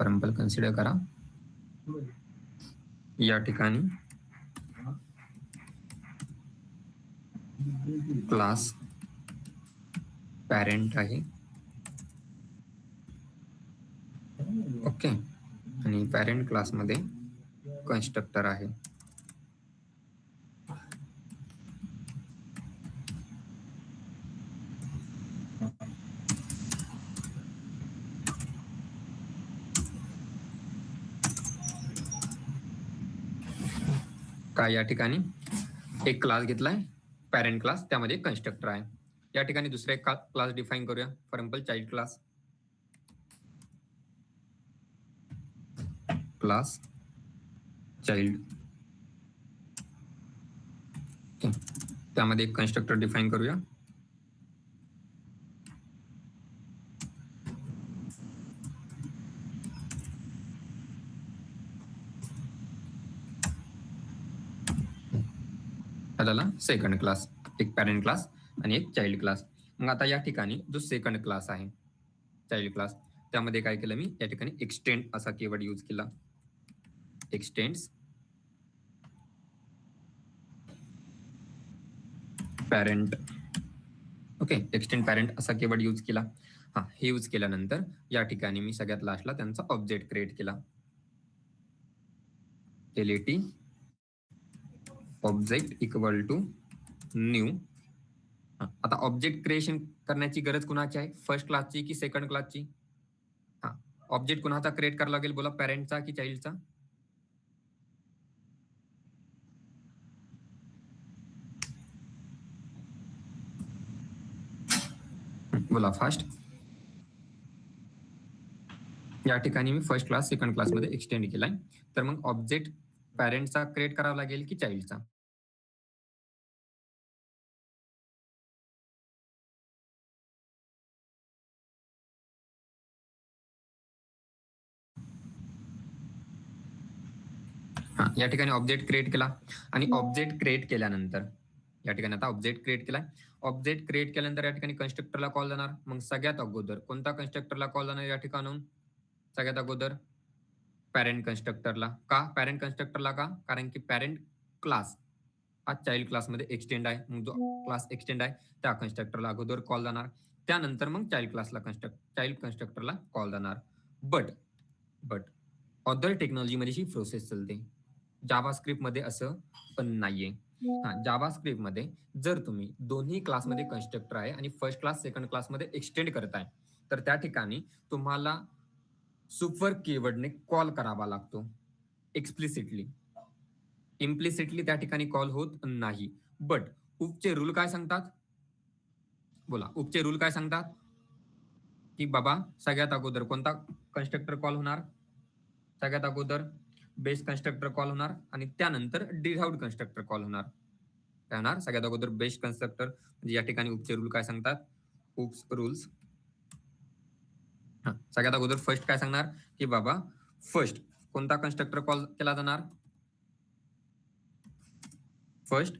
Example consider करा. या ठिकाणी क्लास पॅरेंट आहे. ओके, आणि पॅरेंट क्लासमध्ये कन्स्ट्रक्टर आहे. काय या ठिकाणी एक क्लास घेतलाय पॅरेंट क्लास, त्यामध्ये कन्स्ट्रक्टर आहे. या ठिकाणी दुसरा एक क्लास डिफाईन करूया, for example child class. Class child, त्यामध्ये एक कन्स्ट्रक्टर डिफाईन करूया. झाला सेकंड क्लास, एक पॅरेंट क्लास आणि एक चाइल्ड क्लास. मग आता या ठिकाणी जो सेकंड क्लास आहे चाइल्ड क्लास, त्यामध्ये काय केलं मी, या ठिकाणी एक्सटेंड असा कीवर्ड यूज केला. X tends parent. Okay, extend parent असा कीवर्ड यूज केला. हा, हे यूज केल्यानंतर या ठिकाणी मी सगळ्यात लास्टला त्यांचा ऑब्जेक्ट क्रिएट केला. L E T object equal to new. आता ऑब्जेक्ट क्रिएशन करण्याची गरज कुणाची आहे, फर्स्ट क्लासची की सेकंड क्लासची? हा, ऑब्जेक्ट कुणाचा क्रिएट करावा लागेल बोला, पॅरेंटचा की चाइल्डचा? बोला फास्ट. या ठिकाणी मी फर्स्ट क्लास सेकंड क्लासमध्ये एक्सटेंड केलाय, तर मग ऑब्जेक्ट पॅरेंटचा क्रिएट करावा लागेल की चाइल्डचा? हा, या ठिकाणी ऑब्जेक्ट क्रिएट केला आणि ऑब्जेक्ट क्रिएट केल्यानंतर या ठिकाणी आता ऑब्जेक्ट क्रिएट केलाय. ऑब्जेक्ट क्रिएट केल्यानंतर या ठिकाणी कन्स्ट्रक्टरला कॉल जाणार. मग सगळ्यात अगोदर कोणता कन्स्ट्रक्टरला कॉल जाणार या ठिकाणून? सगळ्यात अगोदर पॅरेंट कन्स्ट्रक्टरला. का पॅरेंट कन्स्ट्रक्टरला? का, कारण की पॅरेंट क्लास हा चाइल्ड क्लासमध्ये एक्सटेंड आहे. मग जो क्लास एक्सटेंड आहे त्या कन्स्ट्रक्टरला अगोदर कॉल जाणार, त्यानंतर मग चाइल्ड क्लासला चाइल्ड कन्स्ट्रक्टरला कॉल जाणार. बट अदर टेक्नॉलॉजीमध्ये ही प्रोसेस चालते, जावास्क्रिप्ट मध्ये असं पण नाहीये. हा, जावास्क्रिप्ट मध्ये जर तुम्ही दोन्ही क्लासमध्ये कन्स्ट्रक्टर आहे आणि फर्स्ट क्लास सेकंड क्लासमध्ये एक्सटेंड करताय, तर त्या ठिकाणी तुम्हाला सुपर कीवर्डने कॉल करावा लागतो एक्सप्लिसिटली. इम्प्लिसिटली त्या ठिकाणी कॉल होत नाही. बट उपचे रूल काय सांगतात? बोला, उपचे रूल काय सांगतात? की बाबा सगळ्यात अगोदर कोणता कन्स्ट्रक्टर कॉल होणार? सगळ्यात अगोदर बेस कन्स्ट्रक्टर कॉल होणार आणि त्यानंतर डिराइव्हड कन्स्ट्रक्टर कॉल होणार. काय होणार? सगळ्यात अगोदर बेस कन्स्ट्रक्टर. म्हणजे या ठिकाणी उपचे रूल काय सांगतात? Oops rules. सगळ्यात अगोदर फर्स्ट काय सांगणार की बाबा फर्स्ट कोणता कन्स्ट्रक्टर कॉल केला जाणार? First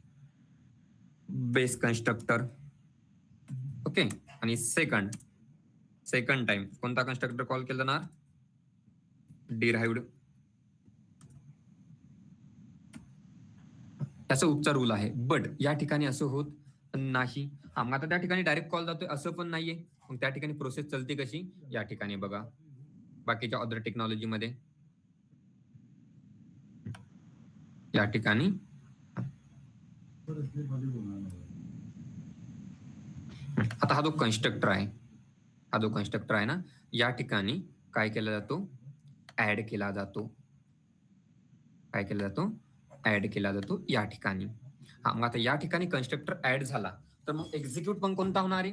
base constructor. ओके, आणि सेकंड टाइम कोणता कन्स्ट्रक्टर कॉल केला जाणार? डिराइव्हड. त्याचा उपचार रूल आहे. बट या ठिकाणी असं होत नाही. हा, मग आता त्या ठिकाणी डायरेक्ट कॉल जातोय असं पण नाहीये. मग त्या ठिकाणी प्रोसेस चलते कशी? या ठिकाणी बघा, बाकीच्या अदर टेक्नॉलॉजीमध्ये या ठिकाणी आता हा जो कन्स्ट्रक्टर आहे ना, या ठिकाणी काय केला जातो? ऍड केला जातो. काय केला जातो? ऍड केला जातो या ठिकाणी. हा, मग आता या ठिकाणी कन्स्ट्रक्टर ऍड झाला तर मग एक्झिक्यूट पण कोणता होणार आहे?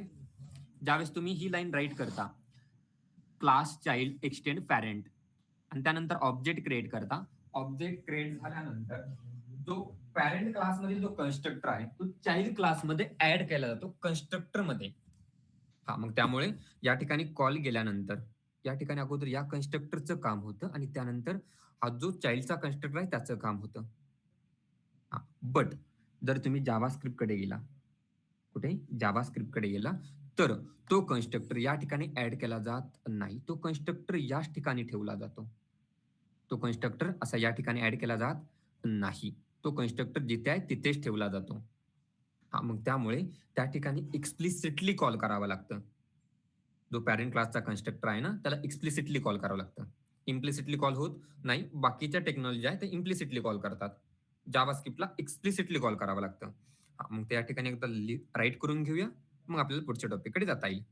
ज्यावेळेस तुम्ही ही लाईन राईट करता, क्लास चाइल्ड एक्सटेंड पॅरेंट, आणि त्यानंतर ऑब्जेक्ट क्रिएट करता. ऑब्जेक्ट क्रिएट झाल्यानंतर जो पॅरेंट क्लासमधील जो कन्स्ट्रक्टर आहे तो चाइल्ड क्लासमध्ये ऍड केला जातो कन्स्ट्रक्टर मध्ये. हा, मग त्यामुळे या ठिकाणी कॉल गेल्यानंतर या ठिकाणी अगोदर या कन्स्ट्रक्टरचं काम होतं आणि त्यानंतर हा जो चाइल्डचा कन्स्ट्रक्टर आहे त्याचं काम होतं. बट जर तुम्ही जावास्क्रिप्ट कडे गेला, कुठे जावास्क्रिप्ट कडे गेला, तर तो कन्स्ट्रक्टर या ठिकाणी ऍड केला जात नाही. तो कन्स्ट्रक्टर याच ठिकाणी ठेवला जातो. तो कन्स्ट्रक्टर असा या ठिकाणी ऍड केला जात नाही. तो कन्स्ट्रक्टर जिथे आहे तिथेच ठेवला जातो. हा, मग त्यामुळे त्या ठिकाणी एक्सप्लिसिटली कॉल करावं लागतं. जो पॅरेंट क्लासचा कन्स्ट्रक्टर आहे ना, त्याला एक्सप्लिसिटली कॉल करावं लागतं. इम्प्लिसिटली कॉल होत नाही. बाकीच्या टेक्नॉलॉजी आहे ते इम्प्लिसिटली कॉल करतात. जावास्क्रिप्टला एक्सप्लिसिटली कॉल करावं लागतं. हा, मग त्या ठिकाणी एकदा राईट करून घेऊया. मग आपल्याला पुढच्या टॉपिककडे जाता येईल.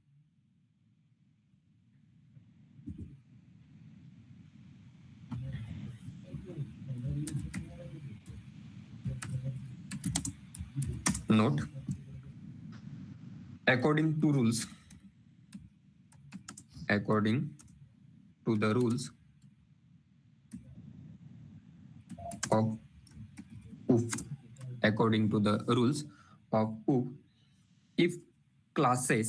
Note, according to the rules of OOP, if classes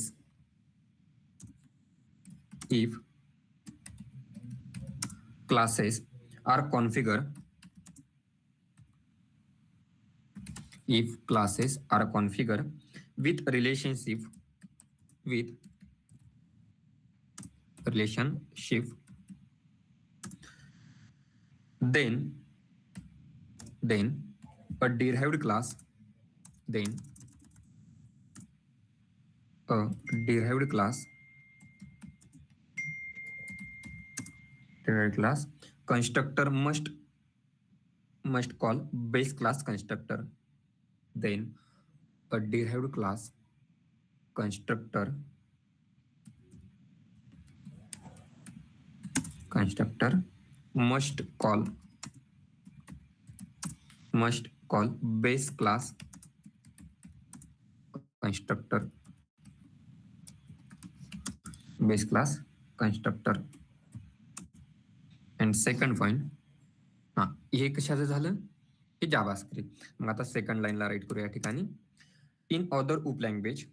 are configured with relationship then a derived class constructor must call base class constructor. Then a derived class constructor must call base class constructor. And second point, हे कशाचं झालं? हे JavaScript. मग आता second लाईनला right करूया या ठिकाणी. In other UOP language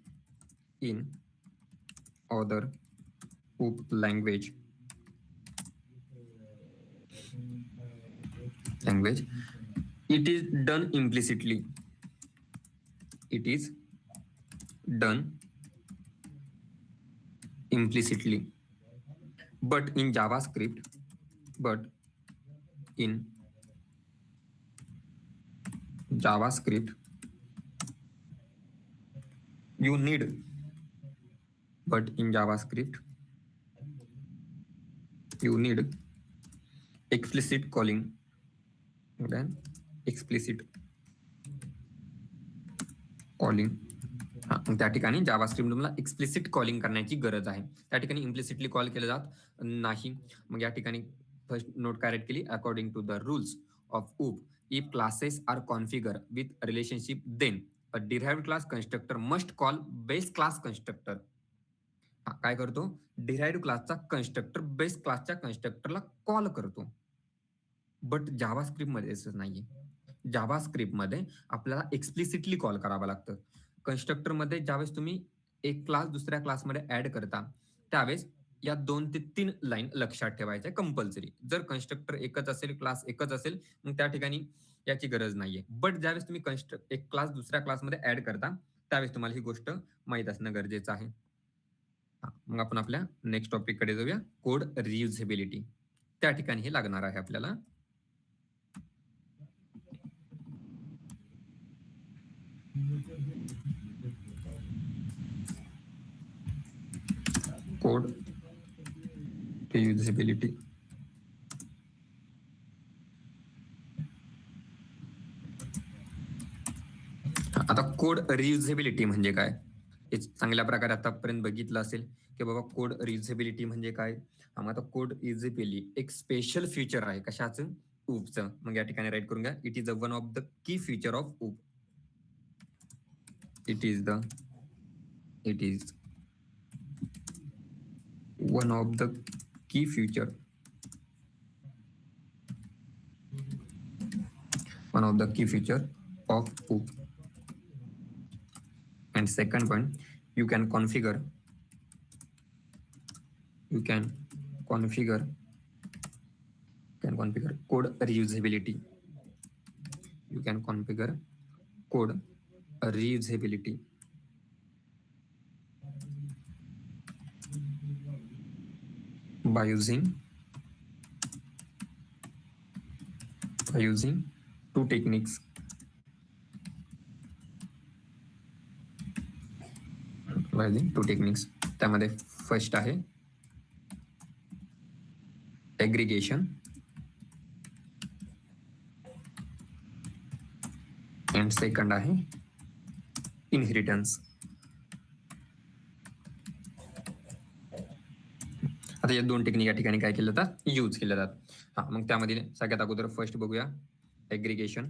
it is done implicitly. But in JavaScript, you need explicit calling. त्या ठिकाणी जावास्क्रिप्ट तुम्हाला एक्सप्लिसिट कॉलिंग करण्याची गरज आहे. त्या ठिकाणी इम्प्लिसिटली कॉल केलं जात नाही. मग या ठिकाणी फर्स्ट नोट काय राईट केली? According to the rules of OOP, if classes are configure with relationship, then a derived class constructor must call base class constructor. काय करतो? डिराइव्ड क्लासचा कन्स्ट्रक्टर बेस क्लासच्या कन्स्ट्रक्टरला कॉल करतो. बट जावास्क्रिप्ट मध्ये असं नाहीये. जावास्क्रिप्ट मध्ये आपल्याला एक्सप्लिसिटली कॉल करावं लागतं. कन्स्ट्रक्टर मध्ये ज्यावेळेस तुम्ही एक क्लास दुसऱ्या क्लासमध्ये ऍड करता, त्यावेळेस या 2 ते 3 लाईन लक्षात ठेवायच्या कंपल्सरी. जर कन्स्ट्रक्टर एकच असेल, क्लास एकच असेल, मग त्या ठिकाणी याची गरज नाहीये. बट ज्यावेळेस तुम्ही एक क्लास दुसऱ्या क्लासमध्ये ऍड करता, त्यावेळेस तुम्हाला ही गोष्ट माहीत असणं गरजेचं आहे. मग आपण आपल्या नेक्स्ट टॉपिक कडे जाऊया, कोड रियुजेबिलिटी. त्या ठिकाणी हे लागणार आहे आपल्याला. कोड रियुजेबिलिटी. आता कोड रियुजेबिलिटी म्हणजे काय? हे चांगल्या प्रकारे आतापर्यंत बघितलं असेल की बाबा कोड रियुजेबिलिटी म्हणजे काय. मग आता कोड रियुजेबिलिटी एक स्पेशल फीचर आहे. कशाचं? OOPचं. मग या ठिकाणी राईट करून घ्या. It is one of the key feature of OOP. It is one of the key feature of OOP. And second point, you can configure code reusability. You can configure code reusability. by using two techniques. त्यामध्ये first आहे aggregation and second आहे inheritance. आता या दोन technique या ठिकाणी काय केलं जातात, यूज केले जातात. हा, मग त्यामध्ये सगळ्यात अगोदर फर्स्ट बघूया एग्रीगेशन.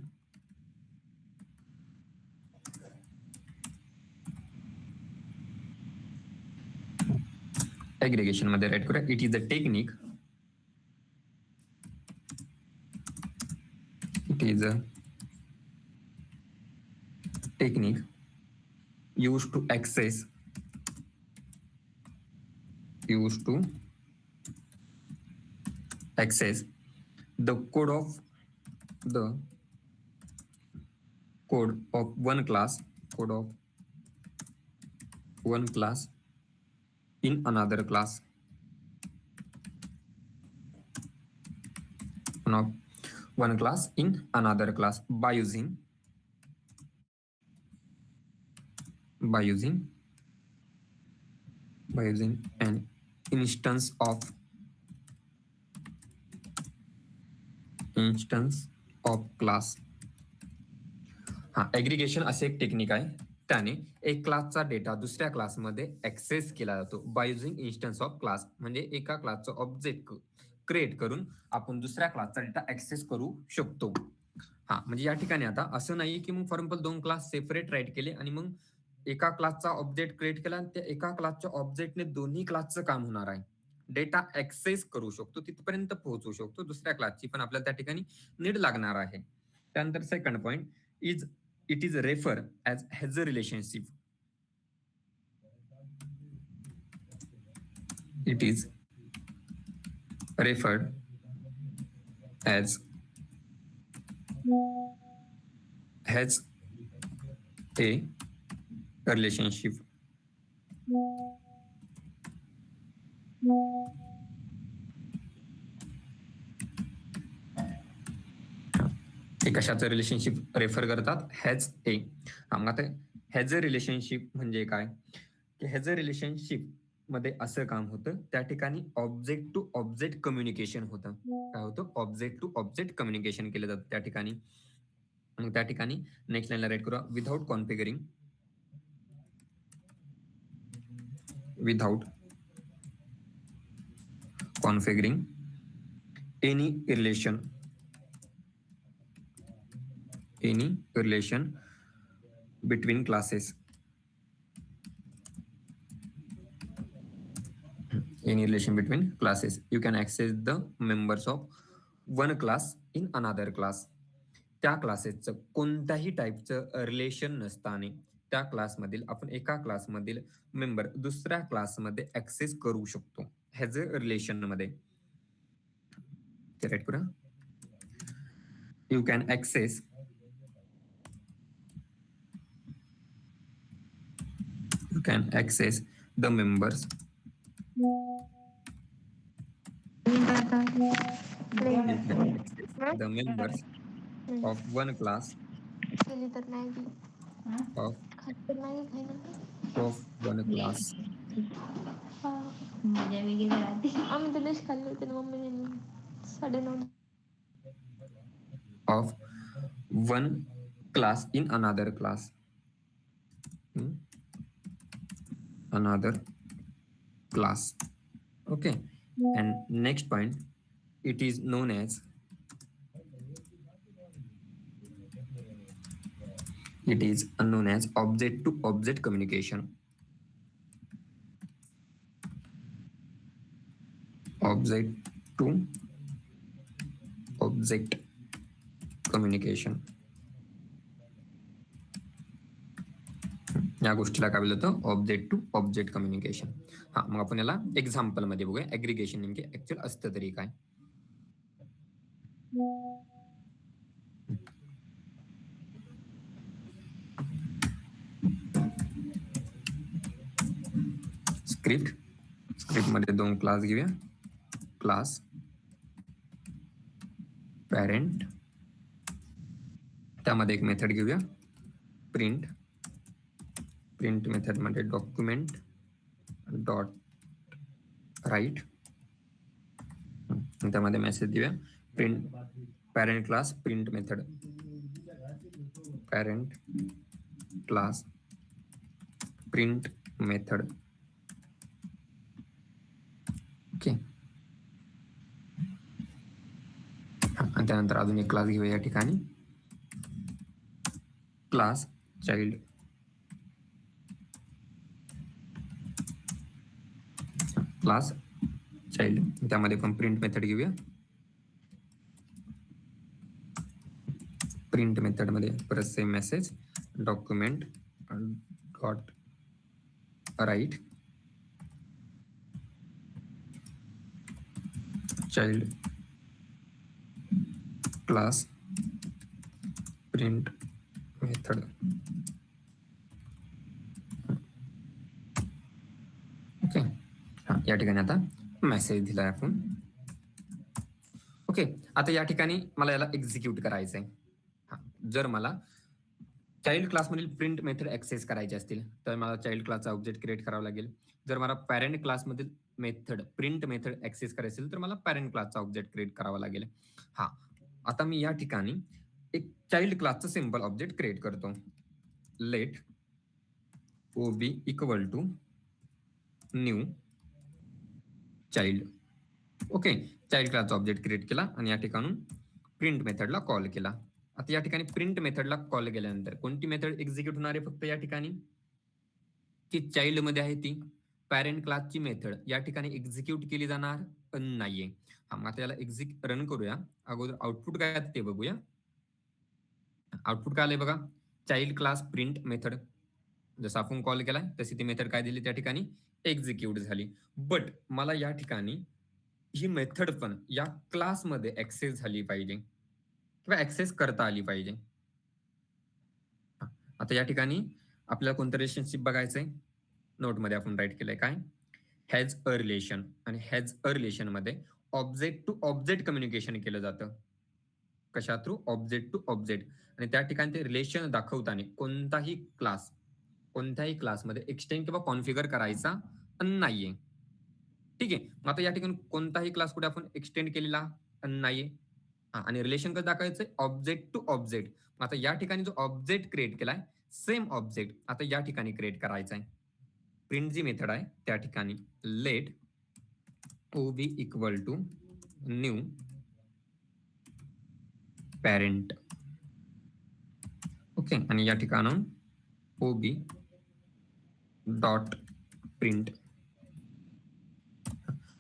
एग्रीगेशन मध्ये राईट करूया, it is a technique, used to access the code of one class in another class. One class in another class by using an instance of class. हा, एग्रीगेशन असे एक technique आहे, त्याने एक क्लासचा data दुसऱ्या क्लासमध्ये ऍक्सेस केला जातो by using instance of class. म्हणजे एका क्लासचा ऑब्जेक्ट क्रिएट करून आपण दुसऱ्या क्लासचा डेटा ऍक्सेस करू शकतो. हा, म्हणजे या ठिकाणी आता असं नाही की मग फॉर एक्झाम्पल दोन क्लास सेपरेट राईट केले आणि मग एका क्लासचा ऑब्जेक्ट क्रिएट केला आणि त्या एका क्लासच्या ऑब्जेक्टने दोन्ही क्लासचं काम होणार आहे. डेटा ऍक्सेस करू शकतो, तिथपर्यंत पोहोचू शकतो, दुसऱ्या क्लासची पण आपल्याला त्या ठिकाणी नीड लागणार आहे. त्यानंतर second point it is refer as has a relationship. It is referred as has a relationship. हे कशाचं रिलेशनशिप रेफर करतात, हॅज ए. मग आता हॅज अ रिलेशनशिप म्हणजे काय, की हॅज अ रिलेशनशिप मध्ये असं काम होतं, त्या ठिकाणी ऑब्जेक्ट टू ऑब्जेक्ट कम्युनिकेशन होतं. काय होतं, ऑब्जेक्ट टू ऑब्जेक्ट कम्युनिकेशन केलं जातं त्या ठिकाणी. मग त्या ठिकाणी नेक्स्ट लाईनला राईट करूया, without configuring any relation between classes. Any relation between classes. You can access the members of one class in another class. त्या क्लासेसचं कोणत्याही टाईपचं रिलेशन नसताना त्या क्लासमधील आपण एका क्लासमधील मेंबर दुसऱ्या क्लासमध्ये ऍक्सेस करू शकतो हॅज अ रिलेशन मध्ये. राईट करा, you can access the members of one class of one class in another class. Okay, and next point, it is known as object to object communication. Object to object communication. या गोष्टीला काय बोलतो, object to object communication. हा, मग आपण याला example मध्ये बघूया एग्रीगेशन नेमके ऍक्च्युअल असतं तरी काय. स्क्रिप्ट मध्ये दोन क्लास घेऊया, क्लास पॅरेंट, त्यामध्ये एक मेथड घेऊया प्रिंट. प्रिंट मेथड मध्ये डॉक्युमेंट डॉट राईट, त्यामध्ये मेसेज देऊया print parent class print method, parent class print method. Okay, आणि त्यानंतर अजून एक क्लास घेऊया या ठिकाणी क्लास चाइल्ड. क्लास चाइल्ड, त्यामध्ये पण प्रिंट मेथड घेऊया. प्रिंट मेथड मध्ये परत same message document dot write child class print method. Okay, या ठिकाणी आता मेसेज दिलाय आपण. ओके, आता या ठिकाणी मला याला एक्झिक्यूट करायचंय. जर मला चाइल्ड क्लासमधील प्रिंट मेथड ऍक्सेस करायचे असतील तर मला चाइल्ड क्लासचा ऑब्जेक्ट क्रिएट करावा लागेल. जर मला पॅरेंट क्लासमधील मेथड प्रिंट मेथड ऍक्सेस करायची असेल तर मला पॅरेंट क्लासचा ऑब्जेक्ट क्रिएट करावा लागेल. आता मी या ठिकाणी एक चाइल्ड क्लासचा सिंपल ऑब्जेक्ट क्रिएट करतो. Let OB equal to new child. Okay, child क्लासचा ऑब्जेक्ट क्रिएट केला आणि या ठिकाणून प्रिंट मेथडला कॉल केला. आता या ठिकाणी प्रिंट मेथडला कॉल केल्यानंतर कोणती मेथड एक्झिक्यूट होणार आहे? फक्त या ठिकाणी की चाइल्ड मध्ये आहे ती पॅरेंट क्लासची मेथड या ठिकाणी एक्झिक्यूट केली जाणार नाहीये. मग आता याला रन करूया. अगोदर आउटपुट काय ते बघूया. आउटपुट काय आलंय बघा, चाइल्ड क्लास प्रिंट मेथड. जसं आपण कॉल केलाय तशी ती मेथड काय दिली त्या ठिकाणी एक्झिक्यूट झाली. बट मला या ठिकाणी ही मेथड पण या क्लासमध्ये ऍक्सेस झाली पाहिजे किंवा ऍक्सेस करता आली पाहिजे. आता या ठिकाणी आपल्याला कोणतं रिलेशनशिप बघायचंय? नोटमध्ये आपण राईट केलंय काय, हॅज अ रिलेशन. आणि हॅज अ रिलेशन मध्ये ऑब्जेक्ट टू ऑब्जेक्ट कम्युनिकेशन केलं जातं. कशा थ्रू? Object to object. आणि त्या ठिकाणी ते रिलेशन दाखवताना कोणत्याही क्लासमध्ये एक्सटेंड किंवा कॉन्फिगर करायचा नाहीये. ठीक आहे, मग आता या ठिकाणी कोणताही क्लास कुठे आपण एक्सटेंड केलेला नाहीये. आणि रिलेशन कसं दाखवायचंय? Object to object. आता या ठिकाणी जो ऑब्जेक्ट क्रिएट केलाय सेम ऑब्जेक्ट आता या ठिकाणी क्रिएट करायचा आहे. प्रिंट जी मेथड आहे त्या ठिकाणी let OB equal to new parent. Okay, आणि या ठिकाणून OB डॉट प्रिंट.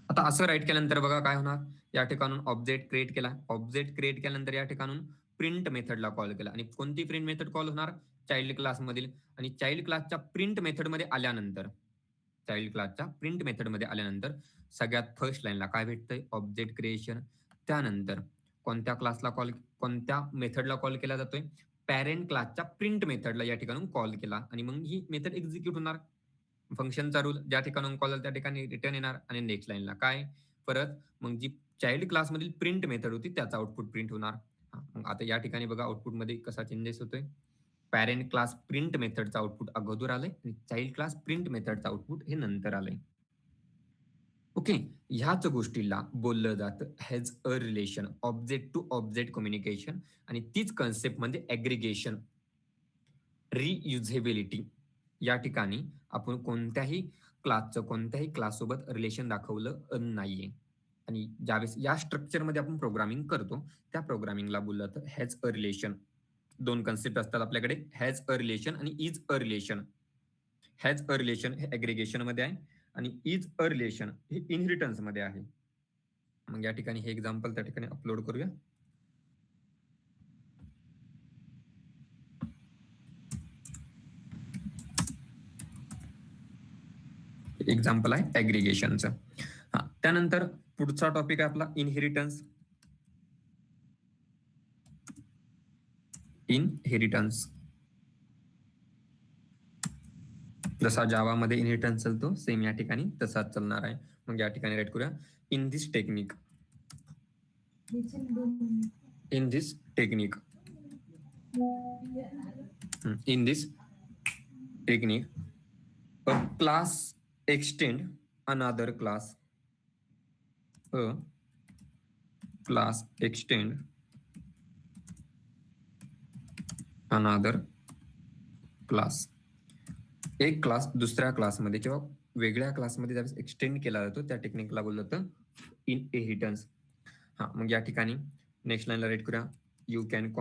आता असं राईट केल्यानंतर बघा काय होणार. या ठिकाणून ऑब्जेक्ट क्रिएट केला. ऑब्जेक्ट क्रिएट केल्यानंतर या ठिकाणून प्रिंट मेथडला कॉल केला. आणि कोणती प्रिंट मेथड कॉल होणार? चाइल्ड क्लास मधील. आणि चाइल्ड क्लासच्या प्रिंट मेथड मध्ये आल्यानंतर सगळ्यात फर्स्ट लाईनला काय भेटतंय? Object creation. त्यानंतर कोणत्या मेथडला कॉल केला जातोय? पॅरेंट क्लासच्या प्रिंट मेथडला या ठिकाणून कॉल केला. आणि मग ही मेथड एक्झिक्यूट होणार. फंक्शनचा रूल ज्या ठिकाणून कॉल झाला त्या ठिकाणी रिटर्न येणार. आणि नेक्स्ट लाईनला काय परत मग जी चाइल्ड क्लास मधील प्रिंट मेथड होती त्याचा आउटपुट प्रिंट होणार. मग आता या ठिकाणी बघा आउटपुट मध्ये कसा चेंजेस होतोय. पॅरेंट क्लास प्रिंट मेथडचा आउटपुट अगोदर आलंय आणि चाइल्ड क्लास प्रिंट मेथडचा आउटपुट हे नंतर आलंय. ओके, ह्याच गोष्टीला बोललं जातं has a relation, object to object communication. आणि तीच कन्सेप्ट म्हणजे ऍग्रिगेशन, रियुजेबिलिटी. या ठिकाणी आपण कोणत्याही क्लास सोबत रिलेशन दाखवलं नाहीये. आणि ज्यावेळेस या स्ट्रक्चरमध्ये आपण प्रोग्रामिंग करतो त्या प्रोग्रामिंगला बोललं जातं हॅज अ रिलेशन. दोन कन्सेप्ट असतात आपल्याकडे, हॅज अ रिलेशन आणि is a relation. Has a relation हे ऍग्रिगेशन मध्ये आहे आणि इज अ रिलेशन हे इनहेरिटन्स मध्ये आहे. मग या ठिकाणी हे एक्झाम्पल त्या ठिकाणी अपलोड करूया. एक्झाम्पल आहे ऍग्रिगेशनचं. त्यानंतर पुढचा टॉपिक आहे आपला इनहेरिटन्स. जसा जावा मध्ये इनहेरिटन्स चालतो सेम या ठिकाणी तसाच चालणार आहे. मग या ठिकाणी राईट करूया in this technique. In this technique, a class extend another class. A class extend another class. एक क्लास दुसऱ्या क्लासमध्ये किंवा वेगळ्या क्लासमध्ये ज्यावेळेस एक्सटेंड केला जातो त्या टेक्निकला बोललं जातं इनहेरिटन्स. हा, मग या ठिकाणी नेक्स्ट लाईनला राईट करूया you can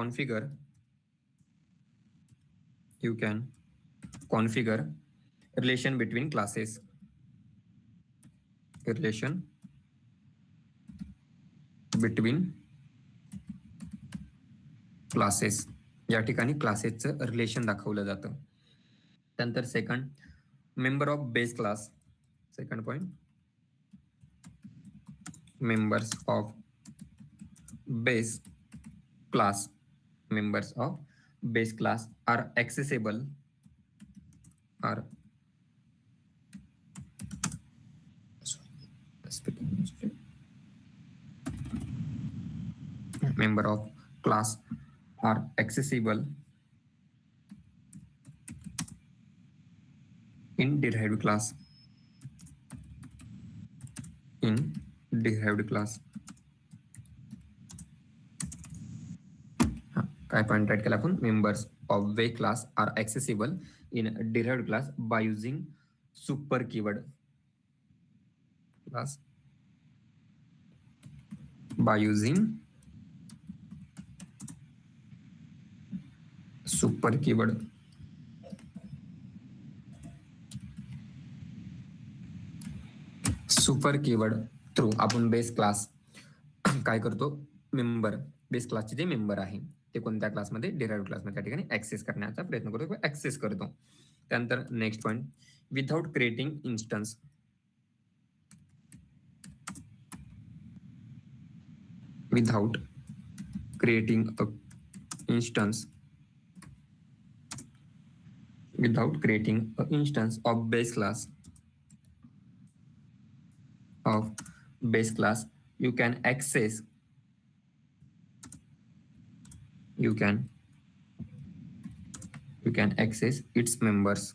configure relation between classes. Relation between classes. या ठिकाणी क्लासेसचं रिलेशन दाखवलं जातं. त्यानंतर second member of base class. Second point members of base class are accessible member of class are accessible in derived class. काय point write केला आपण members of way class are accessible in derived class by using super keyword. Class by using super keyword. Super keyword through आपण base class काय करतो member base क्लासचे जे member आहे ते कोणत्या क्लासमध्ये डिराइव्ड क्लासमध्ये त्या ठिकाणी ऍक्सेस करण्याचा प्रयत्न करतो किंवा ऍक्सेस करतो. त्यानंतर next point without creating instance. Without creating instance of base class you can access its members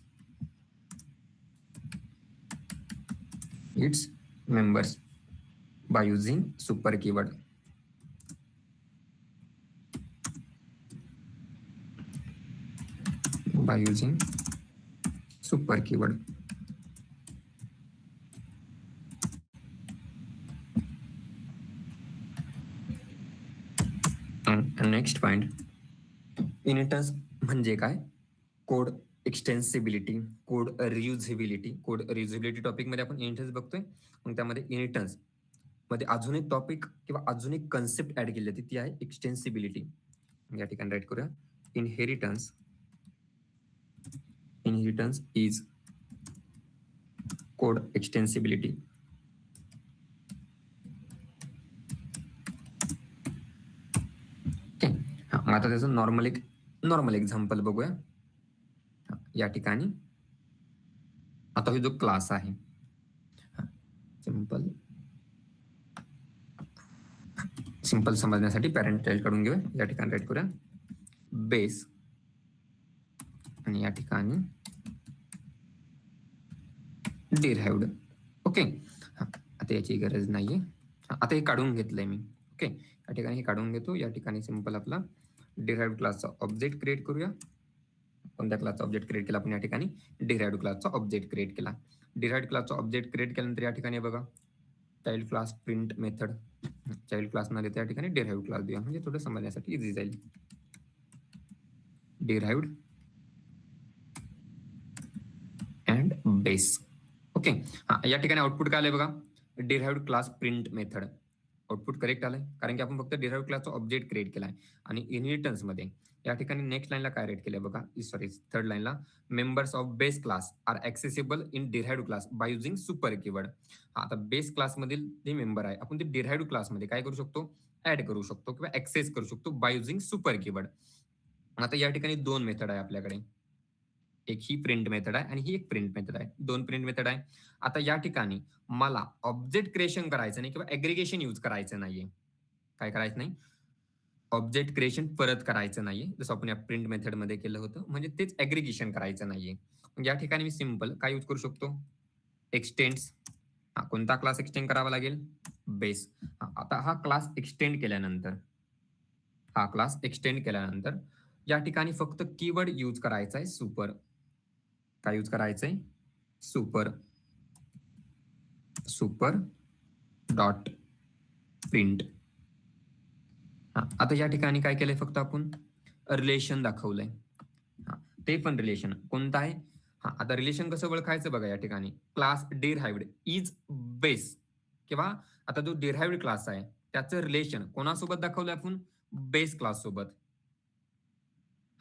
by using super keyword. By using super keyword. And next point inheritance म्हणजे काय कोड एक्सटेन्सिबिलिटी कोड रियुझेबिलिटी टॉपिक मध्ये आपण inheritance बघतोय. मग त्यामध्ये inheritance मध्ये अजून एक टॉपिक किंवा अजून एक कन्सेप्ट ऍड केली जाते ती आहे एक्सटेन्सिबिलिटी. या ठिकाणी राईट करूया इनहेरिटन्स इज कोड एक्सटेन्सिबिलिटी. आता त्याचं नॉर्मल एक्झाम्पल बघूया. या ठिकाणी आता जो क्लास आहे सिंपल समजण्यासाठी पॅरेंट चाइल्ड काढून घेऊया. या ठिकाणी राईट करूया बेस आणि या ठिकाणी डिराइव्ड. ओके, आता याची गरज नाहीये. आता हे काढून घेतलंय मी. ओके, या ठिकाणी हे काढून घेतो. या ठिकाणी सिंपल आपला डिराइव्ड क्लासचा ऑब्जेक्ट क्रिएट करूया. कोणत्या क्लासचा ऑब्जेक्ट क्रिएट केला आपण या ठिकाणी डिराइव्ड क्लासचा ऑब्जेक्ट क्रिएट केला. डिराइव्ड क्लासचा ऑब्जेक्ट क्रिएट केल्यानंतर या ठिकाणी बघा child class print method. Child class न देता या ठिकाणी डिराइव्ड क्लास देऊया म्हणजे थोडं समजण्यासाठी इझी जाईल. Derived and base. ओके, या ठिकाणी आउटपुट काय आलंय बघा derived class print method. Output correct आलंय कारण की आपण फक्त डिराइव्ड क्लासचा ऑब्जेक्ट क्रिएट केलाय. आणि इनहेरिटन्स मध्ये या ठिकाणी नेक्स्ट लाईनला काय रेट केलंय बघा थर्ड लाईनला members of base class are accessible in derived class by using super keyword. आता बेस क्लास मधील जे मेंबर आहे आपण ते डिराइव्ड क्लास मध्ये काय करू शकतो ऍड करू शकतो किंवा ऍक्सेस करू शकतो बाय युझिंग सुपर कीवर्ड. आता या ठिकाणी दोन मेथड आहे आपल्याकडे. एक ही प्रिंट मेथड आहे आणि ही एक प्रिंट मेथड आहे. 2 प्रिंट मेथड आहे. आता या ठिकाणी मला ऑब्जेक्ट क्रिएशन करायचं नाही किंवा ॲग्रीगेशन यूज करायचं नाहीये. काय करायचं नाही? ऑब्जेक्ट क्रिएशन परत करायचं नाहीये. जसं आपण या प्रिंट मेथडमध्ये केलं होतं. म्हणजे तेच ॲग्रीगेशन करायचं नाहीये. मग या ठिकाणी मी सिंपल काय यूज करू शकतो? एक्सटेंड्स. कोणता क्लास एक्सटेंड करावा लागेल? बेस. आता हा क्लास एक्सटेंड केल्यानंतर या ठिकाणी फक्त कीवर्ड यूज करायचा आहे सुपर. काय यूज करायचंय? Super dot print. आता या ठिकाणी काय केलंय? फक्त आपण रिलेशन दाखवलंय. ते पण रिलेशन कोणतं आहे? आता रिलेशन कसं ओळखायचं बघा या ठिकाणी. क्लास डिराइव्हड इज बेस किंवा आता जो डिराइव्हड क्लास आहे त्याचं रिलेशन कोणासोबत दाखवलंय आपण? बेस क्लास सोबत.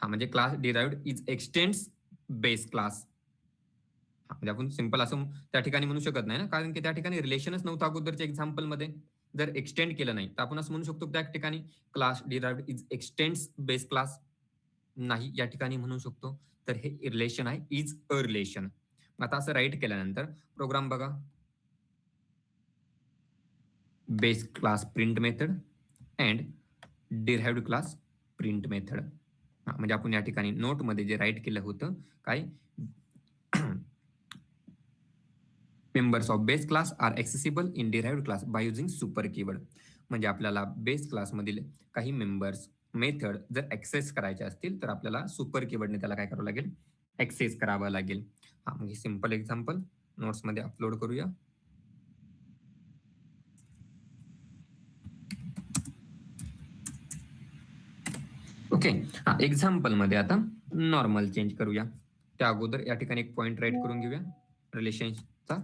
म्हणजे class derived is x tends base class. म्हणजे आपण सिंपल असं त्या ठिकाणी म्हणू शकत नाही ना, कारण की त्या ठिकाणी रिलेशनच नव्हतं अगोदरच्या एक्झाम्पल मध्ये. जर एक्सटेंड केलं नाही तर आपण असं म्हणू शकतो त्या ठिकाणी class derived is x tends base class. नाही, या ठिकाणी म्हणू शकतो. तर हे रिलेशन आहे, इज अ रिलेशन. आता असं राईट केल्यानंतर प्रोग्राम बघा. Base class print method and derived class print method. म्हणजे आपण या ठिकाणी नोट मध्ये जे राईट केलं होतं काय? Members of base class are accessible in derived class by using super keyword. म्हणजे आपल्याला बेस क्लास मधील काही मेंबर्स मेथड जर ऍक्सेस करायचे असतील तर आपल्याला सुपर कीवर्डने त्याला काय करावं लागेल? ऍक्सेस करावं लागेल. म्हणजे सिंपल एक्झाम्पल नोट्स मध्ये अपलोड करूया. ओके. एक्झाम्पल मध्ये आता नॉर्मल चेंज करूया. त्या अगोदर या ठिकाणी एक पॉइंट राईट करून घेऊया रिलेशनचा.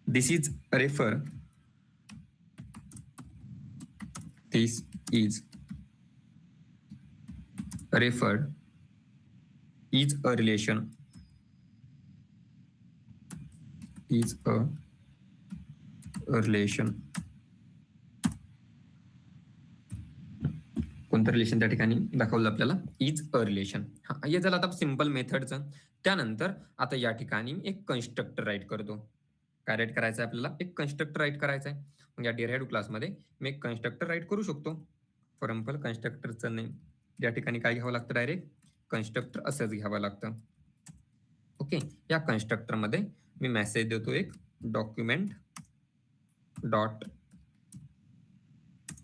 This is refer. This is referred is a relation. Is a relation. कोणतं रिलेशन त्या ठिकाणी दाखवलं आपल्याला? Is a relation. हे झालं आता सिंपल मेथडचं. त्यानंतर आता या ठिकाणी एक कन्स्ट्रक्टर राईट करतो. काय राईट करायचं आहे आपल्याला? एक कन्स्ट्रक्टर राईट करायचं आहे. मग या डिराइव्हड क्लासमध्ये मी एक कन्स्ट्रक्टर राईट करू शकतो. फॉर एक्झाम्पल कन्स्ट्रक्टरचं नेम या ठिकाणी काय घ्यावं लागतं? डायरेक्ट कन्स्ट्रक्टर असंच घ्यावं लागतं. ओके. या कन्स्ट्रक्टर मध्ये मी मेसेज देतो एक document dot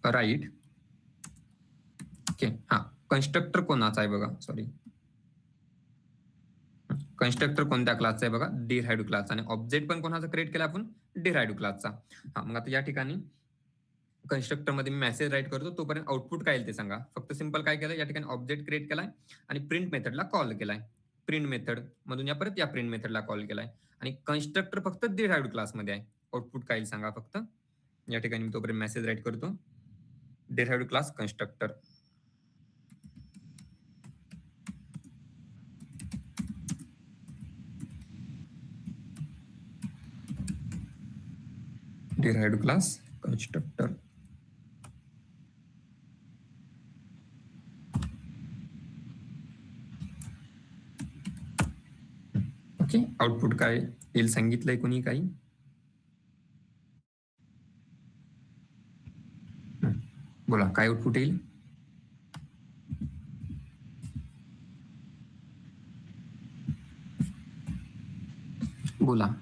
write. Okay. Constructor कोणाचा आहे बघा? सॉरी, कन्स्ट्रक्टर कोणत्या क्लासचा आहे बघा? डिराइव्हड क्लासचा. आणि ऑब्जेक्ट पण कोणाचा क्रिएट केला आपण? डिराइव्हड क्लासचा. मग आता या ठिकाणी कन्स्ट्रक्टर मध्ये मी मेसेज राईट करतो, तोपर्यंत आउटपुट काय येईल ते सांगा. फक्त सिंपल काय केलं? या ठिकाणी ऑब्जेक्ट क्रिएट केलाय आणि प्रिंट मेथडला कॉल केलाय. प्रिंट मेथड मधून परत या प्रिंट मेथडला कॉल केलाय आणि कन्स्ट्रक्टर फक्त डिराइव्हड क्लासमध्ये आहे. आउटपुट काय येईल सांगा फक्त. या ठिकाणी मी तोपर्यंत मेसेज राईट करतो. Derived class constructor. Derived class constructor. Okay. Output काय येईल सांगितलंय कोणी काही? बोला काय आउटपुट येईल? बोला.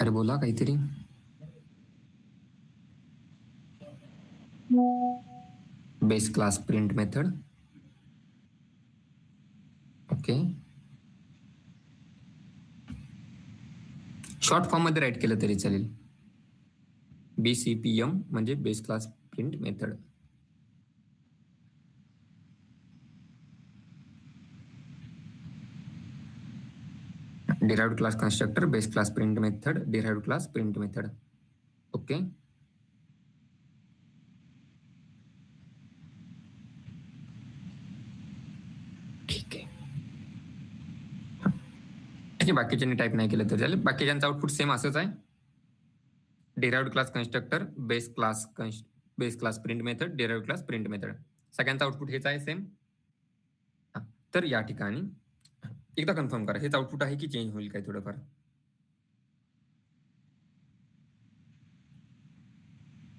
अरे बोला काहीतरी. Base class print method. Okay. Short form मध्ये राईट केलं तरी चालेल. BCPM म्हणजे base class print method. Derived class constructor, base class print method, derived class print method. Okay. ठीक आहे. बाकीच्यांनी टाईप नाही केलं तर चालेल. बाकीच्यांचं आउटपुट सेम असंच आहे. Derived class constructor, base class base class print method, derived class print method, सगळ्यांचं output हेच आहे सेम. तर या ठिकाणी एकदा कन्फर्म करा, हेच आउटपुट आहे की चेंज होईल काय थोडंफार.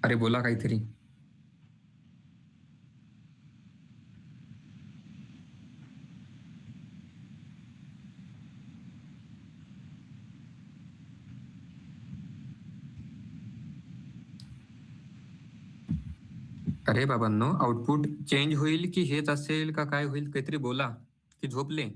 अरे बोला काहीतरी. अरे बाबांनो, आउटपुट चेंज होईल की हेच असेल का काय होईल, काहीतरी बोला की झोपले.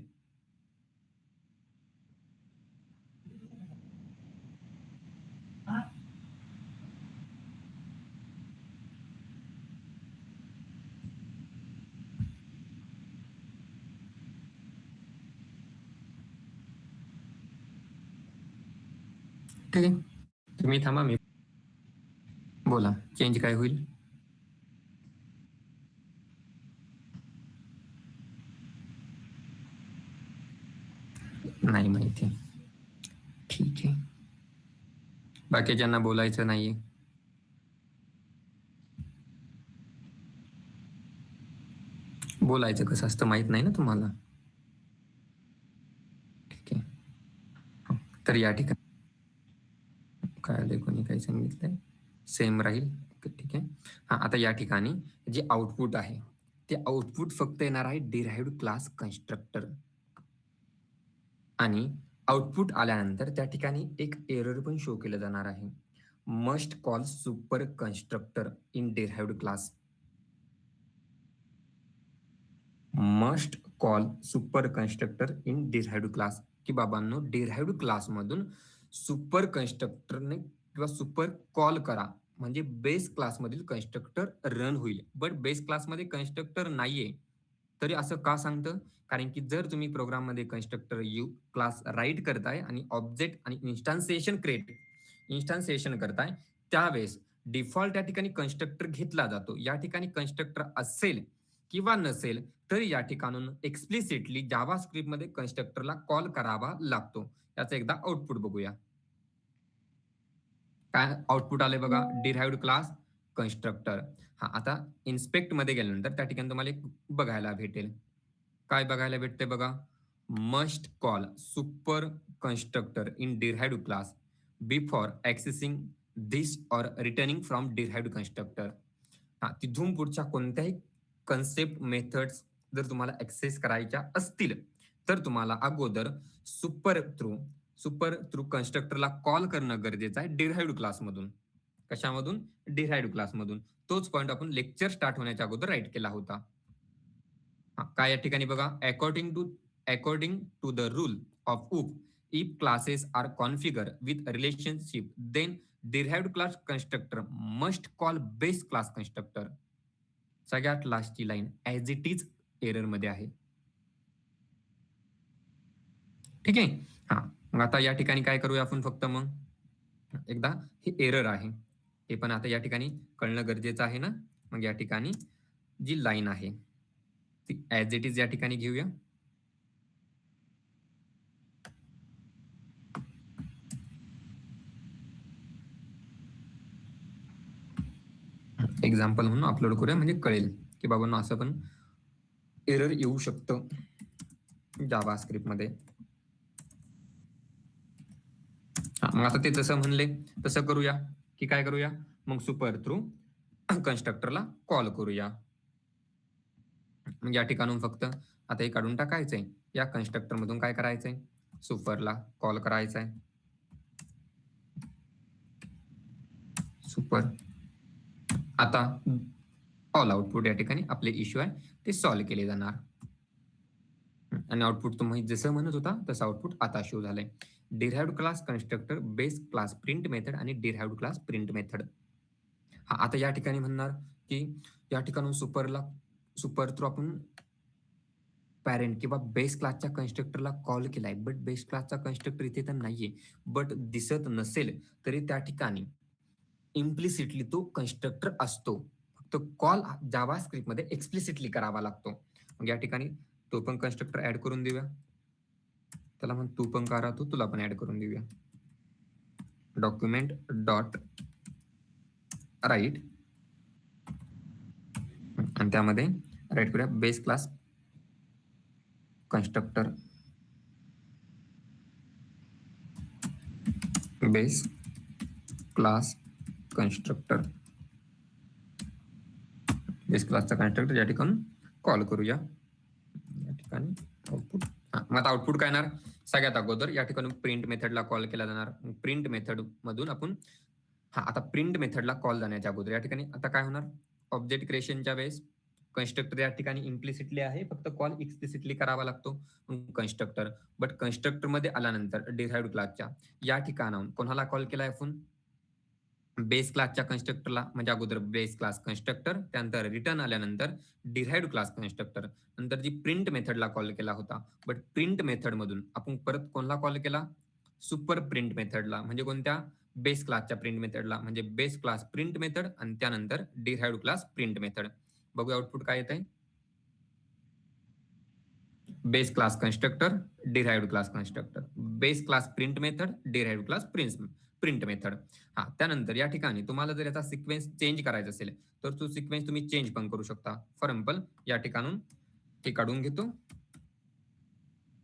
ठीक आहे, तुम्ही थांबा, मी बोला चेंज काय होईल. नाही माहिती. ठीक आहे, बाकीच्यांना बोलायचं नाहीये. बोलायचं कसं असतं माहित नाही ना तुम्हाला. ठीक आहे, तर या ठिकाणी काय कोणी काही सांगितलंय सेम राहील. ठीक आहे. हा, आता या ठिकाणी जे आउटपुट आहे ते आउटपुट फक्त येणार आहे डिराइव्हड क्लास कन्स्ट्रक्टर. आणि आउटपुट आल्यानंतर त्या ठिकाणी एक एरर पण शो केलं जाणार आहे, must call super constructor in derived class. Must call super constructor in derived class, की बाबांनो डिराइव्हड क्लास मधून सुपर कन्स्ट्रक्टरने किंवा सुपर कॉल करा, म्हणजे बेस क्लास मधील कन्स्ट्रक्टर रन होईल. बट बेस क्लास मध्ये कन्स्ट्रक्टर नाहीये, तरी असं का सांगतं? कारण की जर तुम्ही प्रोग्राम मध्ये कन्स्ट्रक्टर क्लास राईट करताय आणि ऑब्जेक्ट आणि इन्स्टन्सिएशन करताय, त्यावेळेस डिफॉल्ट या ठिकाणी कन्स्ट्रक्टर घेतला जातो. या ठिकाणी कन्स्ट्रक्टर असेल किंवा नसेल तरी या ठिकाणून एक्सप्लिसिटली जावास्क्रिप्ट मध्ये कन्स्ट्रक्टरला कॉल करावा लागतो. याचं एकदा आउटपुट बघूया. काय आउटपुट आले बघा, डिराइव्हड क्लास कन्स्ट्रक्टर. हा, आता इन्स्पेक्ट मध्ये गेल्यानंतर त्या ठिकाणी तुम्हाला एक बघायला भेटेल. काय बघायला भेटते बघा, must call super constructor in derived class before ऍक्सेसिंग this or returning from derived constructor. हा, तिथून पुढच्या कोणत्याही कन्सेप्ट मेथड्स जर तुम्हाला ऍक्सेस करायच्या असतील तर तुम्हाला अगोदर सुपर थ्रू कन्स्ट्रक्टरला कॉल करणं गरजेचं आहे डिराइव्हड क्लासमधून. कशामधून? डिराइव्हड क्लासमधून. तोच पॉईंट आपण लेक्चर स्टार्ट होण्याच्या अगोदर राईट केला होता. काय या ठिकाणी बघा, according to the rule of UP, if classes are configure with relationship then derived class constructor must call base class constructor. सगळ्यात लास्टची line as it is error मध्ये आहे. ठीक आहे. हा, मग आता या ठिकाणी काय करूया आपण, फक्त मग एकदा हे एरर आहे हे पण आता या ठिकाणी कळणं गरजेचं आहे ना. मग या ठिकाणी जी लाईन आहे ती ऍज इट इज या ठिकाणी घेऊया. एक्झाम्पल म्हणून अपलोड करूया, म्हणजे कळेल की बाबांनो असं पण एरर येऊ शकतं जावास्क्रिप्ट मध्ये. मग आता ते तसं म्हणले तसं करूया की काय करूया, मग सुपर थ्रू कन्स्ट्रक्टरला कॉल करूया. मग या ठिकाणून फक्त आता हे काढून टाकायचंय, या कन्स्ट्रक्टर मधून काय करायचंय, सुपरला कॉल करायचंय. सुपर, आता ऑल आउटपुट या ठिकाणी आपले इश्यू आहे ते सॉल्व्ह केले जाणार. आणि आउटपुट तुम्ही जसं म्हणत होता तसं आउटपुट आता शो झालंय. Derived class constructor, base class print method आणि डिराइव्हड क्लास प्रिंट मेथड. हा, आता या ठिकाणी म्हणणार की या ठिकाणून सुपर थ्रू आपण पॅरेंट किंवा बेस क्लासच्या कन्स्ट्रक्टरला कॉल केलाय, बट बेस क्लासचा कन्स्ट्रक्टर इथे तर नाहीये. बट दिसत नसेल तरी त्या ठिकाणी इम्प्लिसिटली तो कन्स्ट्रक्टर असतो, फक्त कॉल जावास्क्रिप्ट मध्ये एक्सप्लिसिटली करावा लागतो. मग या ठिकाणी तो पण कन्स्ट्रक्टर ऍड करून देऊया. त्याला मग तू पण का राहतो, तुला पण ऍड करून देऊया. डॉक्युमेंट डॉट राईट आणि त्यामध्ये राईट करूया base class constructor, base class constructor, base क्लासचा कन्स्ट्रक्टर या ठिकाणी कॉल करूया. या ठिकाणी आउटपुट, मग आता आउटपुट काय येणार? सगळ्यात अगोदर या ठिकाणी प्रिंट मेथडला कॉल केला जाणार. प्रिंट मेथड मधून आपण आता प्रिंट मेथडला कॉल जाण्याच्या अगोदर या ठिकाणी आता काय होणार? ऑब्जेक्ट क्रिएशनच्या वेळेस कन्स्ट्रक्टर या ठिकाणी इम्प्लिसिटली आहे, फक्त कॉल एक्सप्लिसिटली करावा लागतो कन्स्ट्रक्टर. बट कन्स्ट्रक्टर मध्ये आल्यानंतर डिराइव्हड क्लासच्या या ठिकाणाहून कोणाला कॉल केलाय आपण? बेस क्लासच्या कन्स्ट्रक्टरला, म्हणजे अगोदर बेस क्लास कन्स्ट्रक्टर, त्यानंतर रिटर्न आल्यानंतर डिराइव्हड क्लास कन्स्ट्रक्टर, नंतर जी प्रिंट मेथडला कॉल केला होता. बट प्रिंट मेथड मधून आपण परत कोणाला कॉल केला? सुपर प्रिंट मेथडला, म्हणजे कोणत्या? बेस क्लासच्या प्रिंट मेथडला, म्हणजे बेस क्लास प्रिंट मेथड आणि त्यानंतर डिराइव्हड क्लास प्रिंट मेथड. बघूया आउटपुट काय येत आहे. Base class constructor, derived class constructor, base class print method, derived class print method. त्यानंतर या ठिकाणी तुम्हाला जर याचा सिक्वेन्स चेंज करायचा असेल तर तो सिक्वेन्स तुम्ही चेंज पण करू शकता. फॉर एक्झाम्पल या ठिकाणून हे काढून घेतो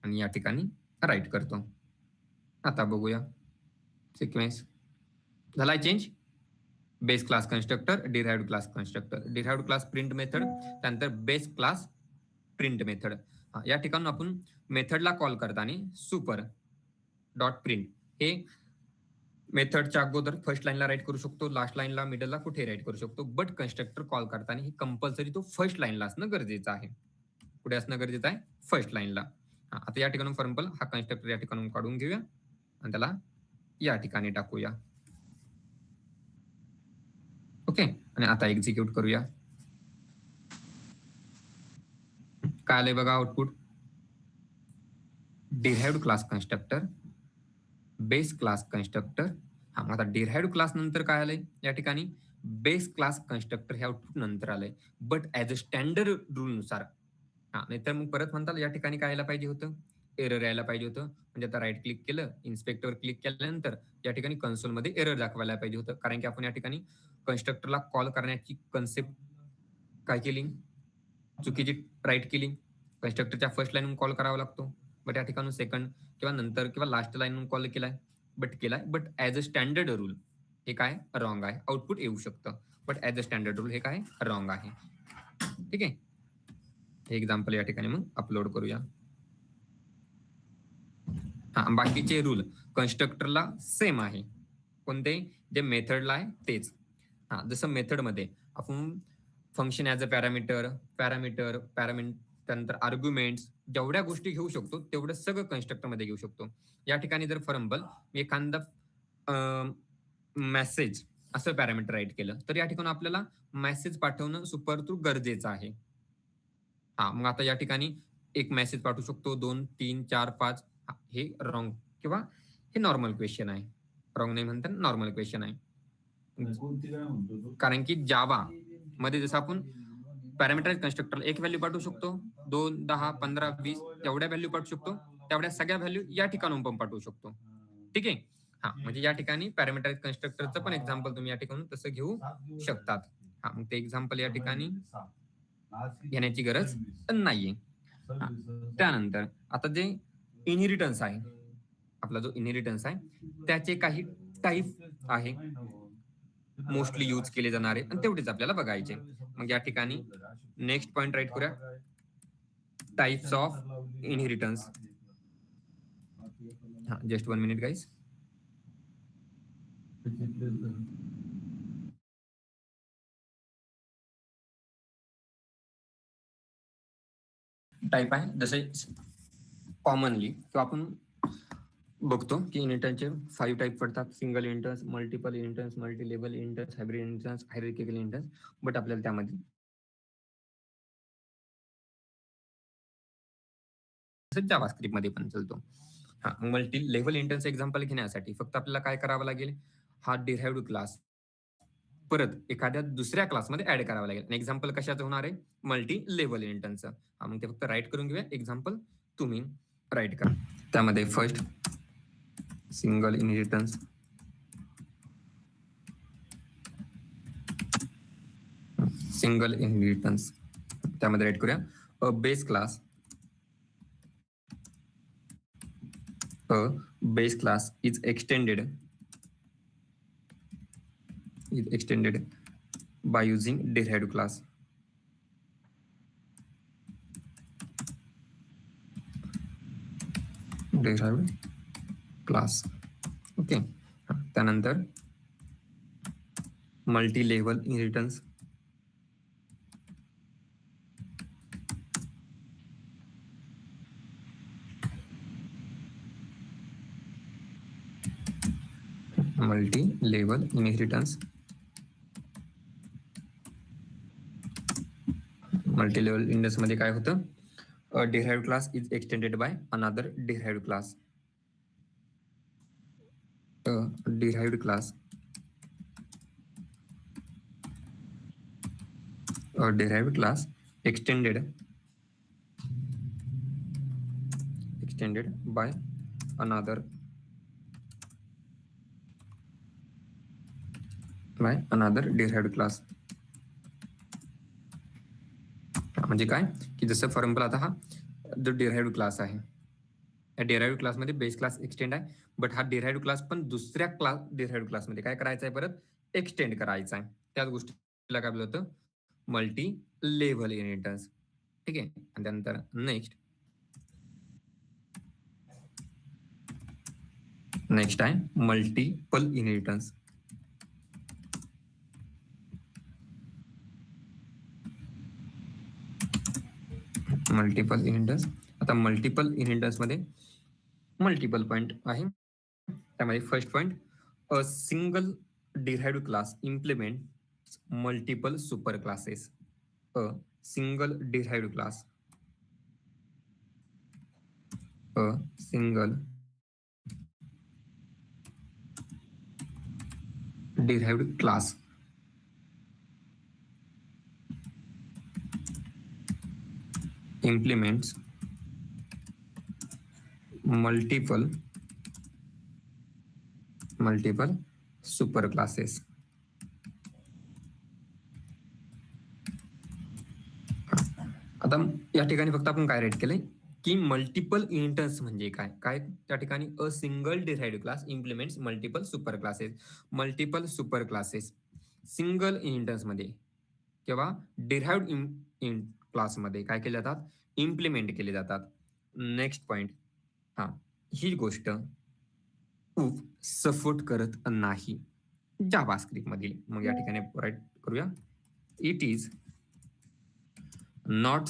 आणि या ठिकाणी राईट करतो. आता बघूया सिक्वेन्स झालाय change. Base class constructor, derived class constructor, derived class print method, त्यानंतर बेस क्लास प्रिंट मेथड. या ठिकाणी आपण मेथडला कॉल करताना सुपर डॉट प्रिंट हे मेथडच्या अगोदर फर्स्ट लाईनला राईट करू शकतो, लास्ट लाईनला, मिडलला कुठे राईट करू शकतो. बट कन्स्ट्रक्टर कॉल करताना ही कंपल्सरी तो फर्स्ट लाईनला असणं गरजेचं आहे. कुठे असणं गरजेचं आहे? फर्स्ट लाईनला. आता या ठिकाणी फॉर एक्झाम्पल हा कन्स्ट्रक्टर या ठिकाणी काढून घेऊया आणि त्याला या ठिकाणी टाकूया. ओके, आणि आता एक्झिक्यूट करूया. काय आलंय बघा output. Derived class constructor, base class constructor. मग आता डिराइव्हड क्लास नंतर काय आलंय या ठिकाणी? बेस क्लास कन्स्ट्रक्टर हे आउटपुट नंतर आलंय. But as a standard rule नुसार, नाहीतर मग परत म्हणताल या ठिकाणी काय यायला पाहिजे होतं? एरर यायला पाहिजे होतं. म्हणजे आता राईट क्लिक केलं, इन्स्पेक्टर क्लिक केल्यानंतर या ठिकाणी कन्सोल मध्ये एरर दाखवायला पाहिजे होतं. कारण की आपण या ठिकाणी कन्स्ट्रक्टरला कॉल करण्याची कन्सेप्ट काय केली? चुकीची राईट केली. कन्स्ट्रक्टरच्या फर्स्ट लाईनहून कॉल करावा लागतो, बट या ठिकाणी सेकंड किंवा नंतर किंवा लास्ट लाईनहून कॉल केलाय, but as a standard rule हे काय रॉंग आहे. आउटपुट येऊ शकतं, but as a standard rule हे काय रॉंग आहे. ठीक आहे, हे एक्झाम्पल या ठिकाणी मग अपलोड करूया. बाकीचे रूल कन्स्ट्रक्टरला सेम आहे. कोणते? जे मेथडला आहे तेच. जसं मेथडमध्ये आपण फंक्शन ऍज अ पॅरामीटर, त्यानंतर आर्ग्युमेंट्स, जेवढ्या गोष्टी घेऊ शकतो तेवढं सगळं कन्स्ट्रक्टर मध्ये घेऊ शकतो. या ठिकाणी जर फॉर एक्झाम्पल मी एखादा मेसेज असं पॅरामीटर राईट केलं तर या ठिकाणी आपल्याला मेसेज पाठवणं सुपर थ्रू गरजेचं आहे. मग आता या ठिकाणी एक मेसेज पाठवू शकतो, 2, 3, 4, 5. हे रॉंग किंवा हे नॉर्मल क्वेश्चन आहे. रॉंग नाही म्हणतात, नॉर्मल क्वेश्चन आहे. कारण की जावा मध्ये जसं आपण पॅरामीटराइज कन्स्ट्रक्टर एक व्हॅल्यू पाठवू शकतो, 2, 10, 15, 20 जेवढ्या व्हॅल्यू पाठवू शकतो तेवढ्या सगळ्या व्हॅल्यू या ठिकाणून पण पाठवू शकतो. ठीक आहे. म्हणजे या ठिकाणी पॅरामीटराइज कन्स्ट्रक्टरचं पण एक्झाम्पल तुम्ही या ठिकाणी तसं घेऊ शकतात. मग ते एक्झाम्पल या ठिकाणी घेण्याची गरज नाहीये. त्यानंतर आता जे इनहेरिटन्स आहे, आपला जो इनहेरिटन्स आहे त्याचे काही टाईप आहे मोस्टली यूज केले जाणारे, आणि तेवढेच आपल्याला बघायचे. मग या ठिकाणी नेक्स्ट पॉइंट राईट करूया, types of inheritance. Just 1 minute guys. Type आहे जसे कॉमनली किंवा आपण बघतो की इनहेरिटन्सचे 5 टाईप पडतात. Single inheritance, multiple inheritance, multi level inheritance, hybrid inheritance, hierarchical inheritance. But आपल्याला त्यामध्ये जावास्क्रिप्ट मध्ये पण चालतो. मल्टी लेवल इनहेरिटन्स एक्झाम्पल घेण्यासाठी फक्त आपल्याला काय करावं लागेल? हा डिराइव्हड क्लास परत एखाद्या दुसऱ्या क्लासमध्ये ऍड करावा लागेल. आणि एक्झाम्पल कशाचं होणार आहे? मल्टी लेवल इनहेरिटन्सचं. मग ते फक्त राईट करून घेऊया. एक्झाम्पल तुम्ही राईट करा. त्यामध्ये first single inheritance, single inheritance, त्यामध्ये राईट करूया a base class is extended by using derived class. Okay. त्यानंतर multi level inheritance, multi level inheritance मध्ये काय होतं, derived class is extended by another derived class. Derived class extended by another derived class. म्हणजे काय की जसं for example आता हा जो डिराइव्ड क्लास आहे, या डिराइव्ड क्लासमध्ये बेस क्लास एक्सटेंड आहे, बट हा डिराइव्ड क्लास पण दुसऱ्या डिराइव्ड क्लासमध्ये काय करायचा आहे, परत एक्सटेंड करायचा आहे. त्याच गोष्टीला काय बोलतो, मल्टी लेव्हल इनहेरिटन्स. ठीक आहे. आणि त्यानंतर नेक्स्ट आहे मल्टिपल इनहेरिटन्स. आता मल्टिपल इनहेरिटन्स मध्ये मल्टिपल पॉइंट आहे. त्यामध्ये first point, a single derived class implement multiple super classes. A single derived class implements multiple super classes. आता या ठिकाणी फक्त आपण काय राईट केलंय की मल्टिपल इनहेरिटन्स म्हणजे काय त्या ठिकाणी a single derived class implements multiple super classes single inheritance मध्ये किंवा डिराइव्ड क्लासमध्ये काय केले जातात, इम्प्लिमेंट केले जातात. नेक्स्ट पॉइंट, ही गोष्ट खूप सपोर्ट करत नाही जावास्क्रिप्ट मधील. मग या ठिकाणी राईट करूया, it is not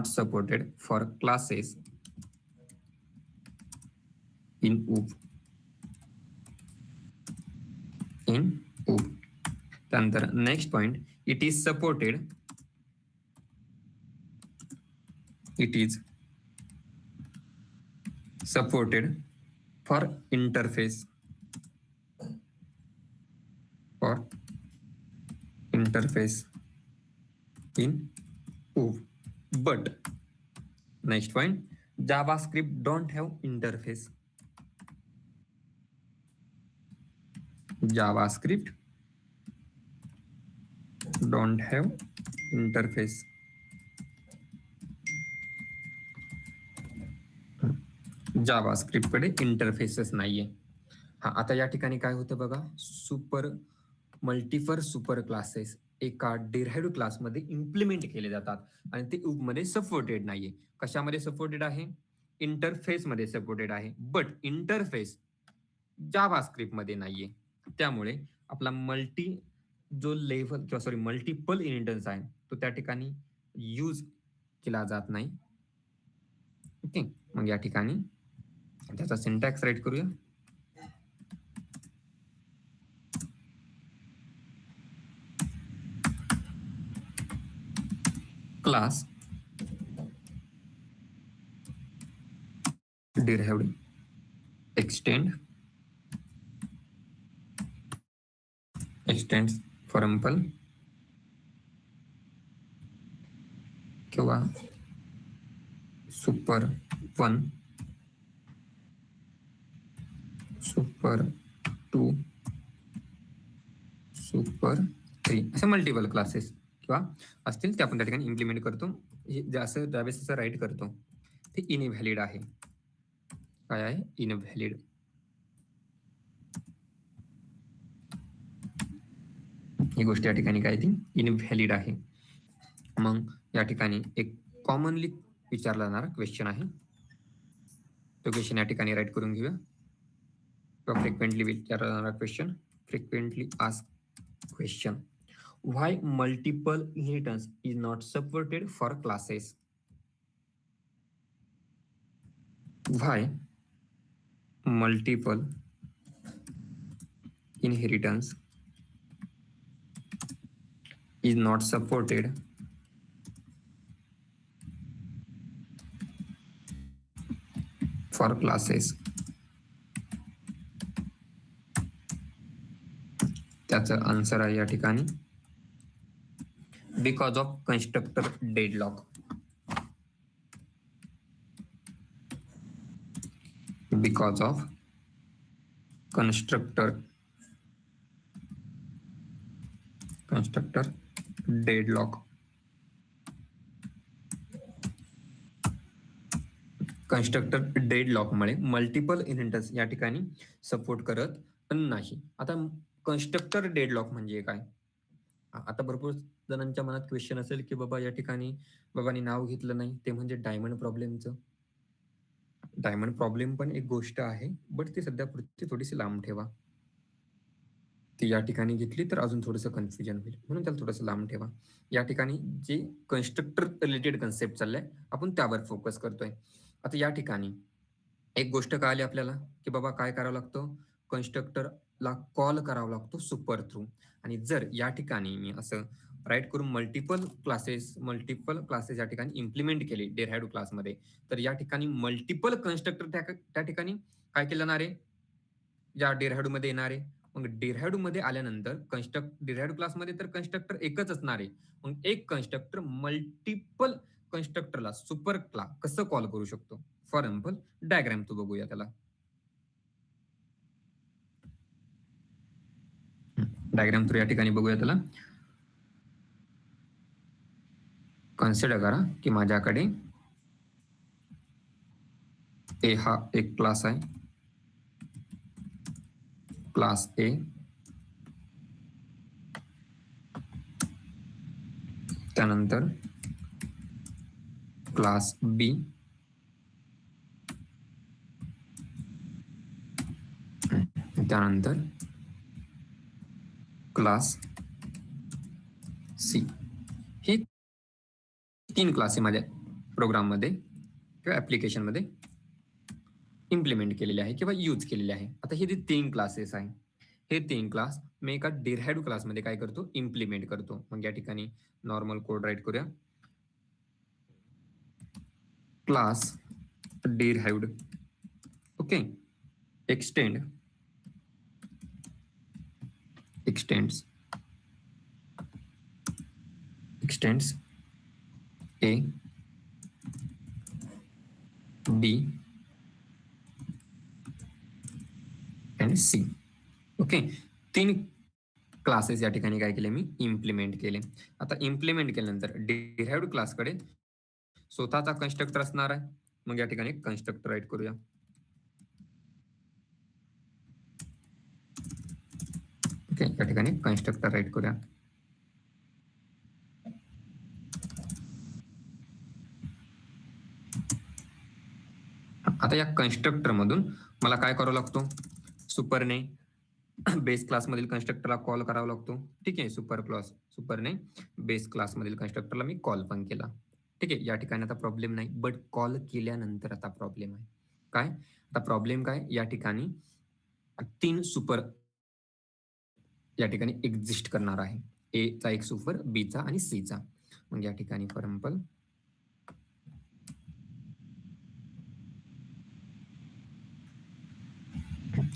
supported for classes in UP. त्यानंतर next point, it is supported for interface in UP. But next point, JavaScript don't have interface. JavaScript कडे इंटरफेसेस नाहीये. आता या ठिकाणी काय होतं बघा, मल्टिपल सुपर क्लासेस एका डिराइव्ड क्लासमध्ये इम्प्लिमेंट केले जातात आणि ते UP मध्ये सपोर्टेड नाहीये. कशामध्ये सपोर्टेड आहे, इंटरफेस मध्ये सपोर्टेड आहे, बट इंटरफेस जावास्क्रिप्ट मध्ये नाहीये. त्यामुळे आपला मल्टिपल इनहेरिटन्स आहे तो त्या ठिकाणी यूज केला जात नाही. ओके. मग या ठिकाणी त्याचा सिंटॅक्स राईट करूया. Class derived extends for example किंवा सुपर 1 सुपर 2 सुपर 3 असे मल्टिपल क्लासेस किंवा असतील ते आपण त्या ठिकाणी इम्प्लिमेंट करतो. हे असं ज्यावेळेस असं राईट करतो ते इनव्हॅलिड आहे. काय आहे? इनव्हॅलिड. ही गोष्ट या ठिकाणी काय ती इनव्हॅलिड आहे. मग या ठिकाणी एक कॉमनली विचारला जाणारा क्वेश्चन आहे. तो क्वेश्चन या ठिकाणी राईट करून घेऊया. किंवा फ्रिक्वेंटली विचारला जाणारा question, frequently asked question. Why multiple inheritance is not supported for classes? Why multiple inheritance is not supported for classes? त्याचं आन्सर आहे या ठिकाणी because of constructor deadlock. Because of constructor deadlock. Constructor deadlock मुळे multiple inheritance या ठिकाणी support करत नाही. आता कन्स्ट्रक्टर डेडलॉक म्हणजे काय? आता भरपूर जणांच्या मनात क्वेश्चन असेल की बाबा या ठिकाणी बाबांनी नाव घेतलं नाही ते म्हणजे डायमंड प्रॉब्लेमचं. डायमंड प्रॉब्लेम पण एक गोष्ट आहे, बट ती सध्या पुरती थोडीशी लांब ठेवा. ती या ठिकाणी घेतली तर अजून थोडंसं कन्फ्युजन होईल, म्हणून त्याला थोडंसं लांब ठेवा. या ठिकाणी जे कन्स्ट्रक्टर रिलेटेड कन्सेप्ट चाललंय आपण त्यावर फोकस करतोय. आता या ठिकाणी एक गोष्ट कळाली आपल्याला की बाबा काय करावं लागतं, कन्स्ट्रक्टरला कॉल करावा लागतो सुपर थ्रू. आणि जर या ठिकाणी मी असं राईट करून मल्टिपल क्लासेस या ठिकाणी इम्प्लिमेंट केले डेराइव्हड क्लासमध्ये, तर या ठिकाणी मल्टिपल कन्स्ट्रक्टर त्या ठिकाणी काय केलं जाणार आहे, या डेराइव्हड मध्ये येणार आहे. मग डेराइव्हड मध्ये आल्यानंतर डेराइव्हड क्लासमध्ये तर कन्स्ट्रक्टर एकच असणार आहे. मग एक कन्स्ट्रक्टर मल्टिपल कन्स्ट्रक्टरला सुपर क्लास कसं कॉल करू शकतो? फॉर एक्झाम्पल डायग्राम तू बघूया त्याला. डायग्राम थ्रू या ठिकाणी बघूया त्याला. कन्सिडर करा की माझ्याकडे ए हा एक क्लास आहे, क्लास ए. त्यानंतर क्लास बी, त्यानंतर क्लास सी. हे 3 क्लास आहे माझ्या प्रोग्राम मध्ये किंवा ऍप्लिकेशन मध्ये इम्प्लिमेंट केलेले आहे किंवा यूज केलेले आहे. आता हे जे 3 क्लासेस आहे, हे 3 क्लास मी एका डेराइव्हड क्लासमध्ये काय करतो, इम्प्लिमेंट करतो. मग या ठिकाणी नॉर्मल कोड राईट करूया. Class derived, okay, extends A B and C. Okay, 3 classes या ठिकाणी काय केले, मी इम्प्लिमेंट केले. आता इम्प्लिमेंट केल्यानंतर डेराइव्हड क्लासकडे स्वतःचा कन्स्ट्रक्टर असणार आहे. मग या ठिकाणी कन्स्ट्रक्टर राईट करूया. ओके, या ठिकाणी कन्स्ट्रक्टर राईट करूया. आता या कन्स्ट्रक्टर मधून मला काय करावं लागतो, सुपरने बेस क्लास मधील कन्स्ट्रक्टरला कॉल करावा लागतो. ठीक आहे, सुपरने बेस क्लास मधील कन्स्ट्रक्टरला मी कॉल पण केला. ठीक आहे, या ठिकाणी आता प्रॉब्लेम नाही, बट कॉल केल्यानंतर आता प्रॉब्लेम आहे. काय आता प्रॉब्लेम काय, या ठिकाणी 3 सुपर या ठिकाणी एक्झिस्ट करणार आहे. ए चा एक सुपर, बी चा आणि सी चा. मग या ठिकाणी फॉर एक्झाम्पल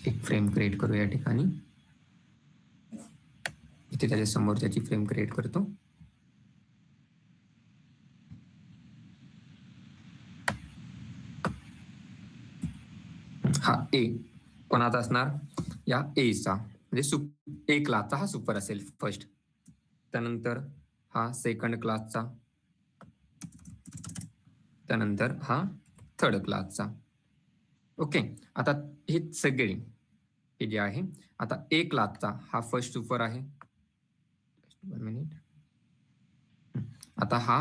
एक फ्रेम क्रिएट करू. या ठिकाणी इथे त्याच्या समोर त्याची फ्रेम क्रिएट करतो. हा ए कोणाचा असणार, या ए चा, म्हणजे ए क्लासचा हा सुपर असेल फर्स्ट. त्यानंतर हा सेकंड क्लासचा, त्यानंतर हा थर्ड क्लासचा. ओके, आता हे सगळे हे जे आहे, आता ए क्लासचा हा फर्स्ट सुपर आहे. 1 मिनिट. आता हा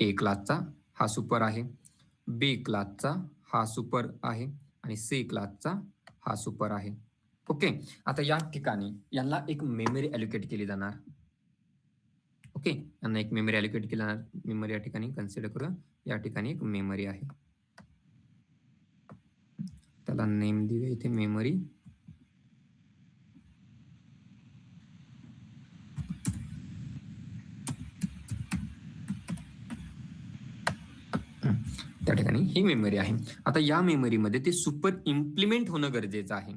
ए क्लासचा हा सुपर आहे, बी क्लासचा हा सुपर आहे आणि सी क्लासचा हा सुपर आहे. ओके, आता या ठिकाणी यांना एक मेमरी अलोकेट केली जाणार. ओके, यांना एक मेमरी अलोकेट केली जाणार. मेमरी या ठिकाणी कन्सिडर करूया. या ठिकाणी एक मेमरी आहे, त्याला नेम देऊया इथे मेमरी. त्या ठिकाणी ही मेमरी आहे. आता या मेमरीमध्ये ते सुपर इम्प्लिमेंट होणं गरजेचं आहे.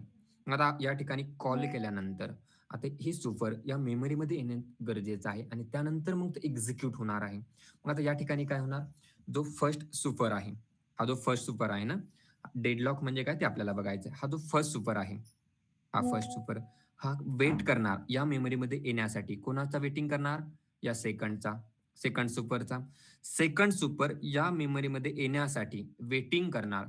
आता या ठिकाणी कॉल केल्यानंतर आता हे सुपर या मेमरीमध्ये येणं गरजेचं आहे आणि त्यानंतर मग ते एक्झिक्यूट होणार आहे. मग आता या ठिकाणी काय होणार, जो फर्स्ट सुपर आहे, हा जो फर्स्ट सुपर आहे ना, डेडलॉक म्हणजे काय ते आपल्याला बघायचं. हा जो फर्स्ट सुपर आहे, हा फर्स्ट सुपर हा वेट करणार या मेमरीमध्ये येण्यासाठी. कोणाचा वेटिंग करणार, या सेकंडचा, सेकंड सुपरचा. सेकंड सुपर या मेमरीमध्ये येण्यासाठी वेटिंग करणार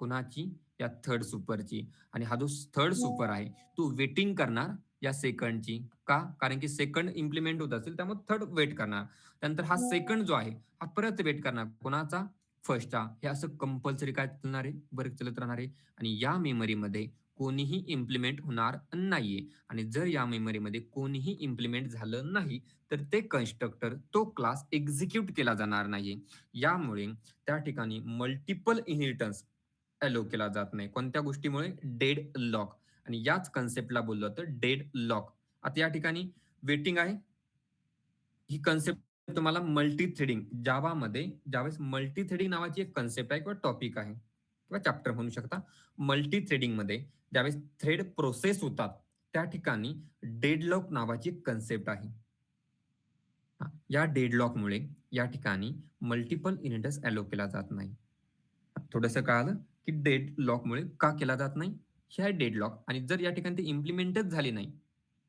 कोणाची, या थर्ड सुपरची. आणि हा जो थर्ड सुपर आहे तो वेटिंग करणार या सेकंडची. का, कारण की सेकंड इम्प्लिमेंट होत असेल त्यामुळे थर्ड वेट करणार. त्यानंतर हा सेकंड जो आहे हा परत वेट करणार कोणाचा, फर्स्टचा. हे असं कंपल्सरी काय चालणार आहे, बरं चलत राहणार आहे. आणि या मेमरीमध्ये कोणीही इम्प्लिमेंट होणार नाहीये. आणि जर या मेमरीमध्ये कोणीही इम्प्लिमेंट झालं नाही तर ते कन्स्ट्रक्टर, तो क्लास एक्झिक्यूट केला जाणार नाही. यामुळे त्या ठिकाणी मल्टिपल इनहेरिटन्स अलो केला जात नाही. कोणत्या गोष्टीमुळे, डेड लॉक. आणि याच कन्सेप्टला बोललो तर डेड लॉक. आता या ठिकाणी वेटिंग आहे, ही कन्सेप्ट तुम्हाला मल्टी थ्रेडिंग जावामध्ये, ज्यावेळेस मल्टी थ्रेडिंग नावाची एक कन्सेप्ट आहे किंवा टॉपिक आहे किंवा चॅप्टर म्हणू शकता. मल्टी थ्रेडिंग मध्ये ज्यावेळेस थ्रेड प्रोसेस होतात त्या ठिकाणी डेडलॉक नावाची कन्सेप्ट आहे. या डेडलॉकमुळे या ठिकाणी मल्टिपल इनहेरिटन्स अलो केला जात नाही. थोडंसं कळालं की डेडलॉकमुळे का केला जात नाही, हे आहे डेडलॉक. आणि जर या ठिकाणी ते इम्प्लिमेंटच झाली नाही,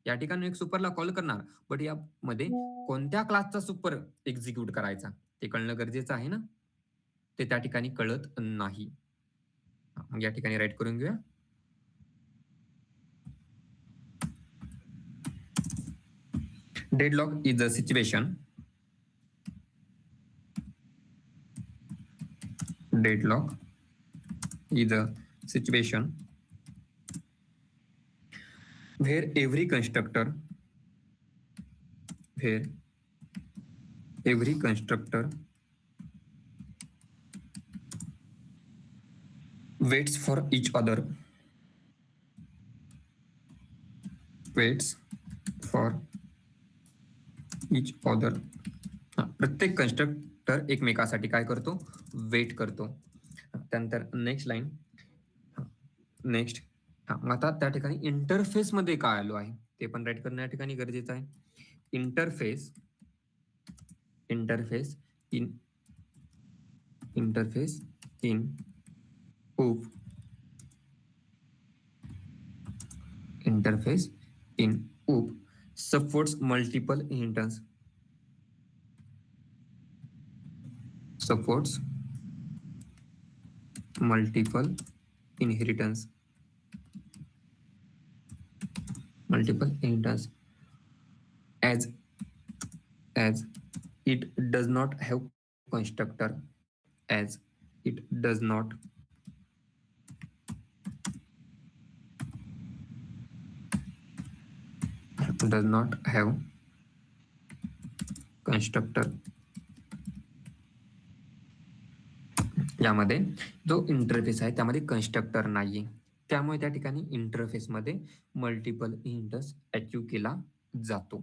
या ठिकाणी एक सुपरला कॉल करणार, बट यामध्ये कोणत्या क्लासचा सुपर एक्झिक्यूट करायचा ते कळणं गरजेचं आहे ना, ते त्या ठिकाणी कळत नाही. मग या ठिकाणी राईट करून घेऊया. Deadlock is a situation. Deadlock is a situation where every constructor waits for each other. प्रत्येक कन्स्ट्रक्टर एकमेकासाठी काय करतो, वेट करतो. त्यानंतर नेक्स्ट लाईन, नेक्स्ट. आता त्या ठिकाणी इंटरफेस मध्ये काय आलो आहे ते पण राईट करणं या ठिकाणी गरजेचं आहे. Interface in OOP, interface in OOP supports multiple inheritance. As it does not have constructor, as it does not have constructor. यामध्ये जो इंटरफेस आहे त्यामध्ये कन्स्ट्रक्टर नाहीये, त्यामुळे त्या ठिकाणी इंटरफेस मध्ये मल्टिपल इनहेरिटन्स अचीव केला जातो.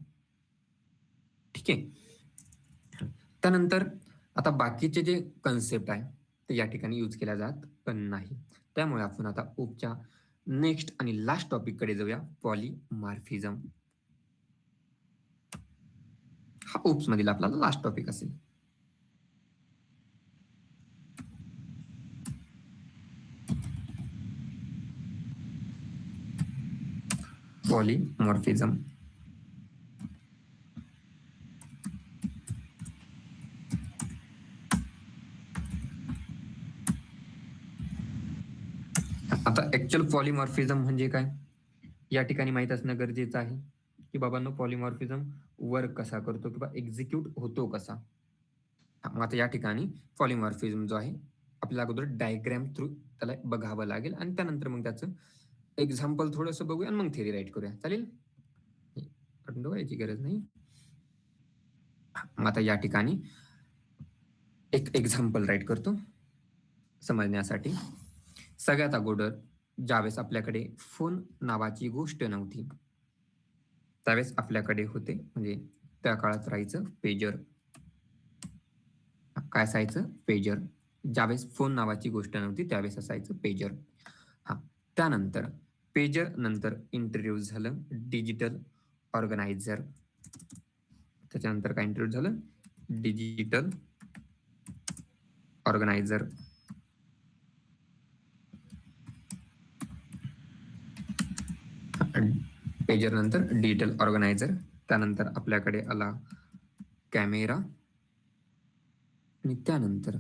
ठीक आहे. त्यानंतर आता बाकीचे जे कन्सेप्ट आहे ते या ठिकाणी यूज केल्या जात नाही. त्यामुळे आपण आता ओपच्या नेक्स्ट आणि लास्ट टॉपिक कडे जाऊया, पॉलीमॉर्फिझम. हा ओप्स मधील आपला लास्ट टॉपिक असेल. पॉलीमॉर्फिझम. आता ऍक्च्युअल पॉलिमॉर्फिझम म्हणजे काय या ठिकाणी माहित असणं गरजेचं आहे की बाबांनो पॉलिमॉर्फिझम वर्क कसा करतो किंवा एक्झिक्यूट होतो कसा. मग आता या ठिकाणी पॉलिमॉर्फिझम जो आहे आपल्याला अगोदर डायग्राम थ्रू त्याला बघावं लागेल आणि त्यानंतर मग त्याचं एक्झाम्पल थोडंसं बघूया आणि मग थेरी राईट करूया. चालेल? याची गरज नाही. मग आता या ठिकाणी एक एक्झाम्पल राईट करतो समजण्यासाठी. सगळ्यात अगोदर ज्यावेळेस आपल्याकडे फोन नावाची गोष्ट नव्हती त्यावेळेस आपल्याकडे होते म्हणजे त्या काळात राहायचं पेजर. काय असायचं? पेजर. ज्यावेळेस फोन नावाची गोष्ट नव्हती त्यावेळेस असायचं पेजर. त्यानंतर पेजर नंतर इंट्रोड्यूस झालं डिजिटल ऑर्गनायझर. त्याच्यानंतर काय इंट्रोड्यूस झालं? Digital organiser. पेजर नंतर डिजिटल ऑर्गनायझर. त्यानंतर आपल्याकडे आला कॅमेरा आणि त्यानंतर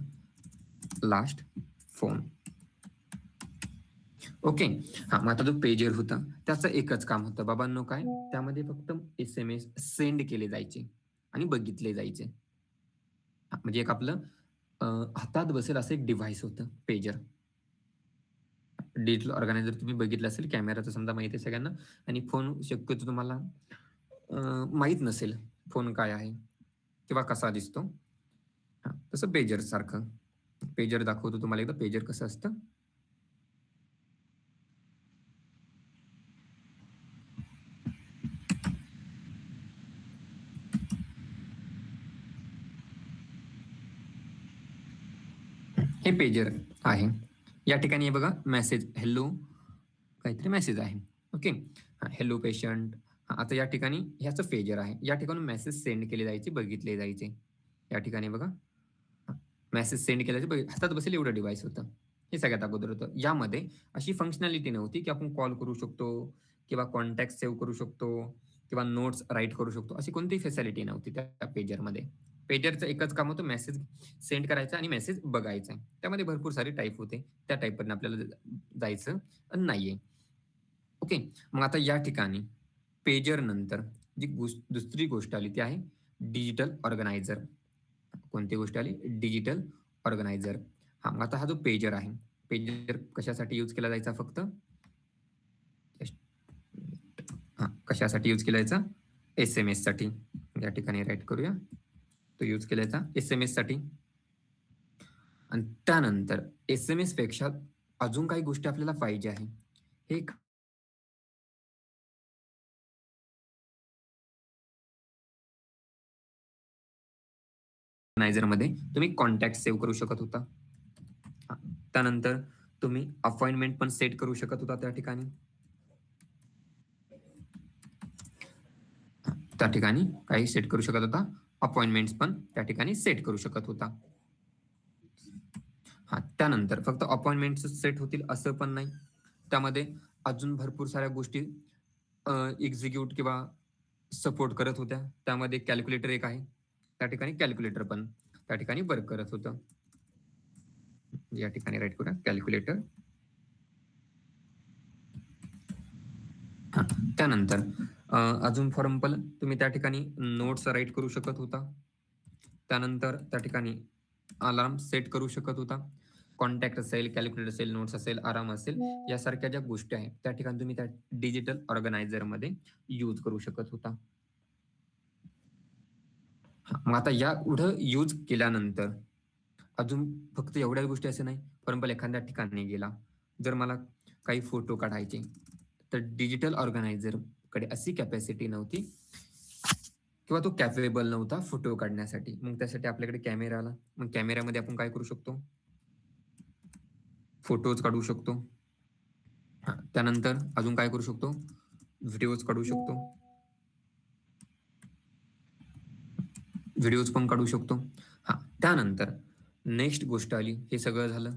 लास्ट फोन. ओके. मग आता जो पेजर होता त्याचं एकच काम होतं बाबांनो काय त्यामध्ये फक्त SMS सेंड केले जायचे आणि बघितले जायचे. म्हणजे एक आपलं हातात बसेल असं एक डिव्हाइस होतं पेजर. डिजिटल ऑर्गनायझर तुम्ही बघितलं असेल कॅमेराचं समजा माहिती आहे सगळ्यांना आणि फोन शक्यतो तुम्हाला माहीत नसेल फोन काय आहे किंवा कसा दिसतो. तसं पेजर सारखं. पेजर दाखवतो तुम्हाला एकदा पेजर कसं असतं. हे पेजर आहे. या ठिकाणी हे बघा मेसेज हॅलो काहीतरी मेसेज आहे. ओके. Hello patient. आता या ठिकाणी ह्याचं पेजर आहे. या ठिकाणी मेसेज सेंड केले जायचे बघितले जायचे. या ठिकाणी बघा मेसेज सेंड केले जायचे हातात बसेल एवढं डिव्हाइस होतं. हे सगळ्यात अगोदर होतं. यामध्ये अशी फंक्शनॅलिटी नव्हती की आपण कॉल करू शकतो किंवा कॉन्टॅक्ट सेव्ह करू शकतो किंवा नोट्स राईट करू शकतो अशी कोणतीही फॅसिलिटी नव्हती त्या पेजरमध्ये. पेजरचं एकच काम होतं मेसेज सेंड करायचा आणि मेसेज बघायचा. त्यामध्ये भरपूर सारे टाईप होते. त्या टाईपवरनं आपल्याला जायचं नाहीये. ओके. मग आता या ठिकाणी पेजर नंतर जी दुसरी गोष्ट आली ती आहे डिजिटल ऑर्गनायझर. कोणती गोष्ट आली? Digital organiser. मग आता हा जो पेजर आहे पेजर कशासाठी यूज केला जायचा फक्त कशासाठी यूज केला जायचा? SMS साठी. या ठिकाणी राईट करूया. तो यूज केला जायचा SMS साठी. आणि त्यानंतर SMS पेक्षा अजून काही गोष्टी आपल्याला पाहिजे आहे. हे ऑर्गनायझरमध्ये तुम्ही कॉन्टॅक्ट सेव्ह करू शकत होता. त्यानंतर तुम्ही अपॉइंटमेंट पण सेट करू शकत होता त्या ठिकाणी. त्या ठिकाणी काही सेट करू शकत होता. अपॉइंटमेंट्स पण त्या ठिकाणी सेट करू शकत होता. त्यानंतर फक्त अपॉइंटमेंट्स सेट होतील असं पण नाही. त्यामध्ये अजून भरपूर साऱ्या गोष्टी एक्झिक्यूट किंवा सपोर्ट करत होत्या. त्यामध्ये कॅल्क्युलेटर एक आहे. त्या ठिकाणी कॅल्क्युलेटर पण त्या ठिकाणी वर्क करत होतं. या ठिकाणी राईट करूया कॅल्क्युलेटर. त्यानंतर अजून फॉर एक्झाम्पल तुम्ही त्या ठिकाणी नोट्स राईट करू शकत होता. त्यानंतर त्या ठिकाणी अलार्म सेट करू शकत होता. कॉन्टॅक्ट असेल, कॅल्क्युलेटर असेल, नोट्स असेल, आराम असेल यासारख्या ज्या गोष्टी आहेत त्या ठिकाणी तुम्ही त्या डिजिटल ऑर्गनायझरमध्ये यूज करू शकत होता. मग आता या पुढं यूज केल्यानंतर अजून फक्त एवढ्या गोष्टी असे नाही. फॉर एक्झाम्पल एखाद्या ठिकाणी गेला जर मला काही फोटो काढायचे तर डिजिटल ऑर्गनायझर कडे अशी कॅपॅसिटी नव्हती किंवा तो कॅपेबल नव्हता फोटो काढण्यासाठी. मग त्यासाठी आपल्याकडे कॅमेरा आला. मग कॅमेऱ्यामध्ये आपण काय करू शकतो? फोटोज काढू शकतो. त्यानंतर अजून काय करू शकतो? व्हिडिओज काढू शकतो. व्हिडिओज पण काढू शकतो. त्यानंतर नेक्स्ट गोष्ट आली. हे सगळं झालं.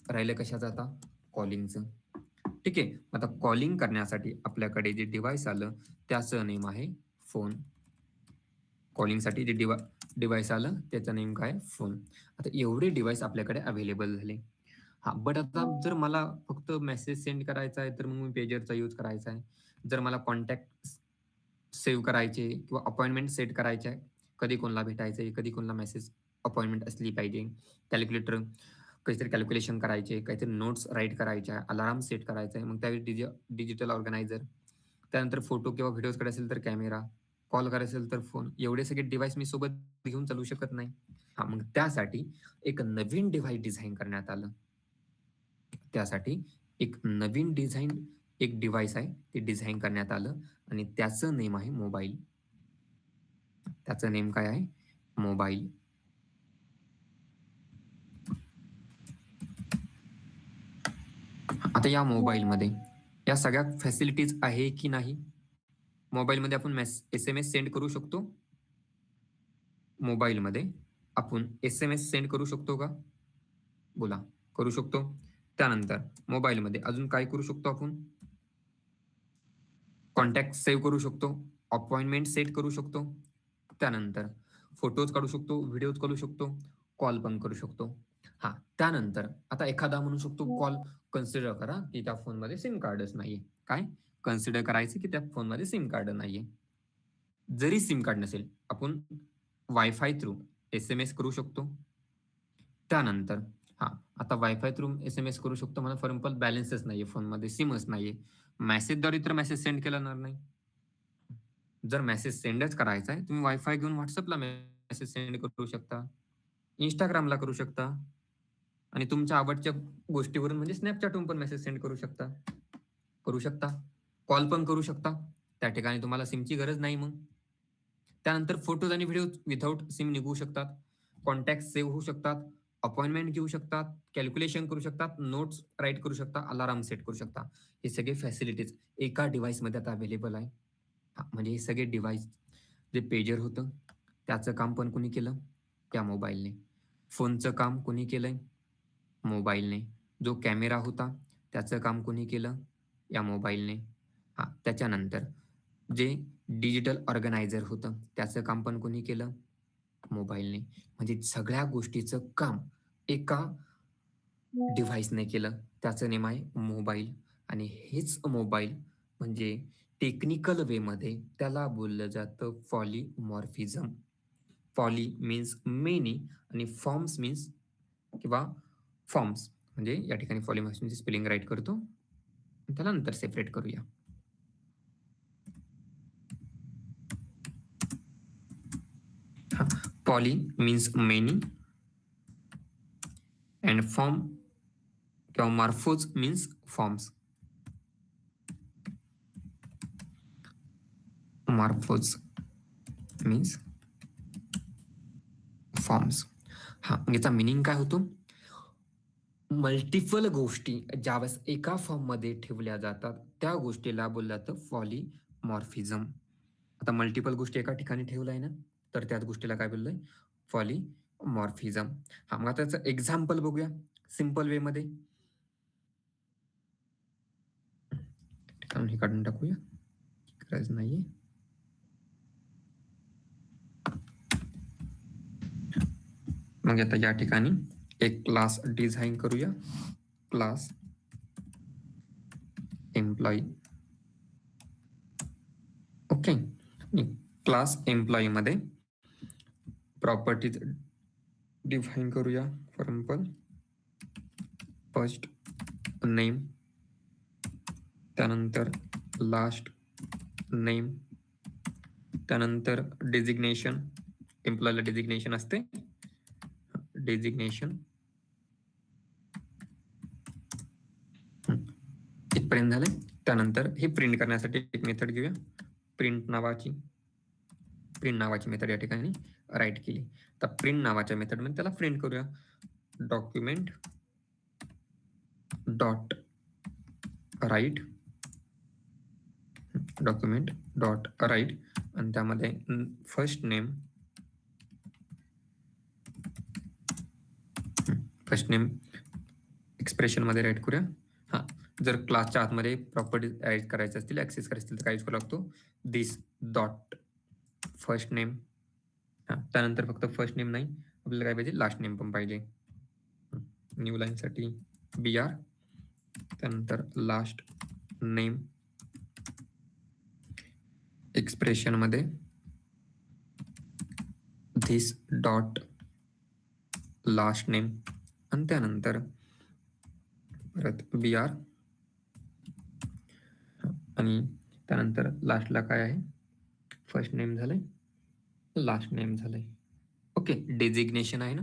राहिलं कशाचं आता? कॉलिंगचं. ठीक आहे. आता कॉलिंग करण्यासाठी आपल्याकडे जे डिव्हाइस आलं त्याचं नेम आहे फोन. कॉलिंगसाठी जे डिव्हाइस आलं त्याचं नेम काय? फोन. आता एवढे डिव्हाइस आपल्याकडे अवेलेबल झाले. हा, बट आता जर मला फक्त मेसेज सेंड करायचा आहे तर मग मी पेजरचा यूज करायचा आहे. जर मला कॉन्टॅक्ट सेव्ह करायचे किंवा अपॉइंटमेंट सेट करायचे आहे, कधी कोणाला भेटायचं आहे, कधी कोणाला मेसेज अपॉइंटमेंट असली पाहिजे, कॅल्क्युलेटर काहीतरी कॅल्क्युलेशन करायचे, काहीतरी नोट्स राईट करायच्या, अलार्म सेट करायचा आहे, मग त्यावेळी डिजिटल ऑर्गनायझर, त्यानंतर फोटो किंवा व्हिडिओज करायचे असेल तर कॅमेरा, कॉल करायचा असेल तर फोन, एवढे सगळे डिव्हाइस मी सोबत घेऊन चालू शकत नाही. हां, मग त्यासाठी एक नवीन डिव्हाइस डिझाइन करण्यात आलं. त्यासाठी एक नवीन एक डिव्हाइस आहे, ते डिझाइन करण्यात आलं आणि त्याचं नेम आहे मोबाईल. त्याचं नेम काय आहे? मोबाईल. आता या मोबाईलमध्ये या सगळ्या फॅसिलिटीज आहे की नाही? मोबाईलमध्ये आपण एस-एम-एस सेंड करू शकतो? मोबाईलमध्ये आपण एस-एम-एस सेंड करू शकतो का? बोला, करू शकतो. त्यानंतर मोबाईलमध्ये अजून काय करू शकतो आपण? कॉन्टॅक्ट सेव्ह करू शकतो, अपॉइंटमेंट सेट करू शकतो. त्यानंतर फोटोज काढू शकतो, व्हिडिओज काढू शकतो, कॉल पण करू शकतो. हां, त्यानंतर आता एखादा म्हणू शकतो कॉल कन्सिडर करा, की त्या फोनमध्ये सिम कार्डच नाहीये. काय? कन्सिडर करायचं की त्या फोनमध्ये सिम कार्ड नाहीये. जरी सिम कार्ड नसेल, आपण वायफाय थ्रू एस-एम-एस करू शकतो. त्यानंतर हां, आता वायफाय थ्रू एस-एम-एस करू शकतो म्हणा फॉर एक्झाम्पल बॅलन्सच नाहीये फोनमध्ये, सिमच नाहीये. मेसेजद्वारे तर मेसेज सेंड केला जाणार नाही. जर मेसेज सेंडच करायचा आहे, तुम्ही वायफाय घेऊन WhatsAppला मेसेज सेंड करू शकता. Instagramला करू शकता आणि तुमच्या आवडच्या गोष्टीवरून म्हणजे Snapchatवरून पण मेसेज सेंड करू शकता. करू शकता. कॉल पण करू शकता. त्या ठिकाणी तुम्हाला सिमची गरज नाही मग. त्यानंतर फोटोज आणि व्हिडिओज विथआऊट सिम निघू शकतात. कॉन्टॅक्ट सेव्ह होऊ शकतात. अपॉइंटमेंट घेऊ शकतात. कॅल्क्युलेशन करू शकतात. नोट्स राईट करू शकता. अलार्म सेट करू शकता. हे सगळे फॅसिलिटीज एका डिव्हाइसमध्ये आता अवेलेबल आहे. हां, म्हणजे हे सगळे डिव्हाइस जे पेजर होतं, त्याचं काम पण कोणी केलं? त्या मोबाईलने. फोनचं काम कोणी केलंय? मोबाईलने. जो कॅमेरा होता, त्याचं काम कोणी केलं? या मोबाईलने. हां, त्याच्यानंतर जे डिजिटल ऑर्गनायझर होतं, त्याचं काम पण कोणी केलं? मोबाईलने. म्हणजे सगळ्या गोष्टीचं काम एका डिव्हाइसने केलं. त्याचं नेम आहे मोबाईल आणि हेच मोबाईल म्हणजे टेक्निकल वेमध्ये त्याला बोललं जातं पॉलिमॉर्फिझम. पॉली मीन्स मेनी आणि फॉर्म्स मीन्स किंवा फॉर्म्स म्हणजे या ठिकाणी पॉलिमॉर्फिझमची स्पेलिंग राईट करतो. त्याला नंतर सेपरेट करूया. हां, poly means many and form किंवा morphos means forms. Morphos means forms. हां, याचा मीनिंग काय होतो? मल्टिपल गोष्टी ज्यावेळेस एका फॉर्ममध्ये ठेवल्या जातात, त्या गोष्टीला बोललं जातं पॉलिमॉर्फिझम. आता मल्टिपल गोष्टी एका ठिकाणी ठेवल्या आहे ना, तर त्याच गोष्टीला काय बोललोय? पॉलिमॉर्फिझम. हां, मग त्याचं एक्झाम्पल बघूया सिंपल वेमध्ये. हे काढून टाकूया. गरज नाहीये. मग आता या ठिकाणी एक क्लास डिझाइन करूया. Class employee. Okay. Class employee मध्ये प्रॉपर्टीज डिफाइन करूया. फॉर एक्झाम्पल फर्स्ट नेम, त्यानंतर लास्ट नेम, त्यानंतर डेजिग्नेशन. एम्प्लॉयला डेजिग्नेशन असते. डेजिग्नेशन इथपर्यंत झाले. त्यानंतर हे प्रिंट करण्यासाठी एक मेथड घेऊया. प्रिंट नावाची मेथड या ठिकाणी राईट केली. तर प्रिंट नावाच्या मेथडमध्ये त्याला प्रिंट करूया. Document dot write, document dot write आणि त्यामध्ये फर्स्ट नेम एक्सप्रेशन मध्ये राईट करूया. हां, जर क्लासच्या आतमध्ये प्रॉपर्टीज ऍड करायचे असतील, ऍक्सेस करायचे असतील तर काय यूज करावा लागतो? दिस डॉट फर्स्ट नेम. हां, त्यानंतर फक्त फर्स्ट नेम नाही, आपल्याला काय पाहिजे? लास्ट नेम पण पाहिजे. न्यू लाईनसाठी br, त्यानंतर लास्ट नेम एक्सप्रेशन मध्ये धिस डॉट लास्ट नेम आणि त्यानंतर परत br आणि त्यानंतर लास्टला काय आहे, फर्स्ट नेम झालंय, लास्ट नेम झालंय. ओके, डेजिग्नेशन आहे ना,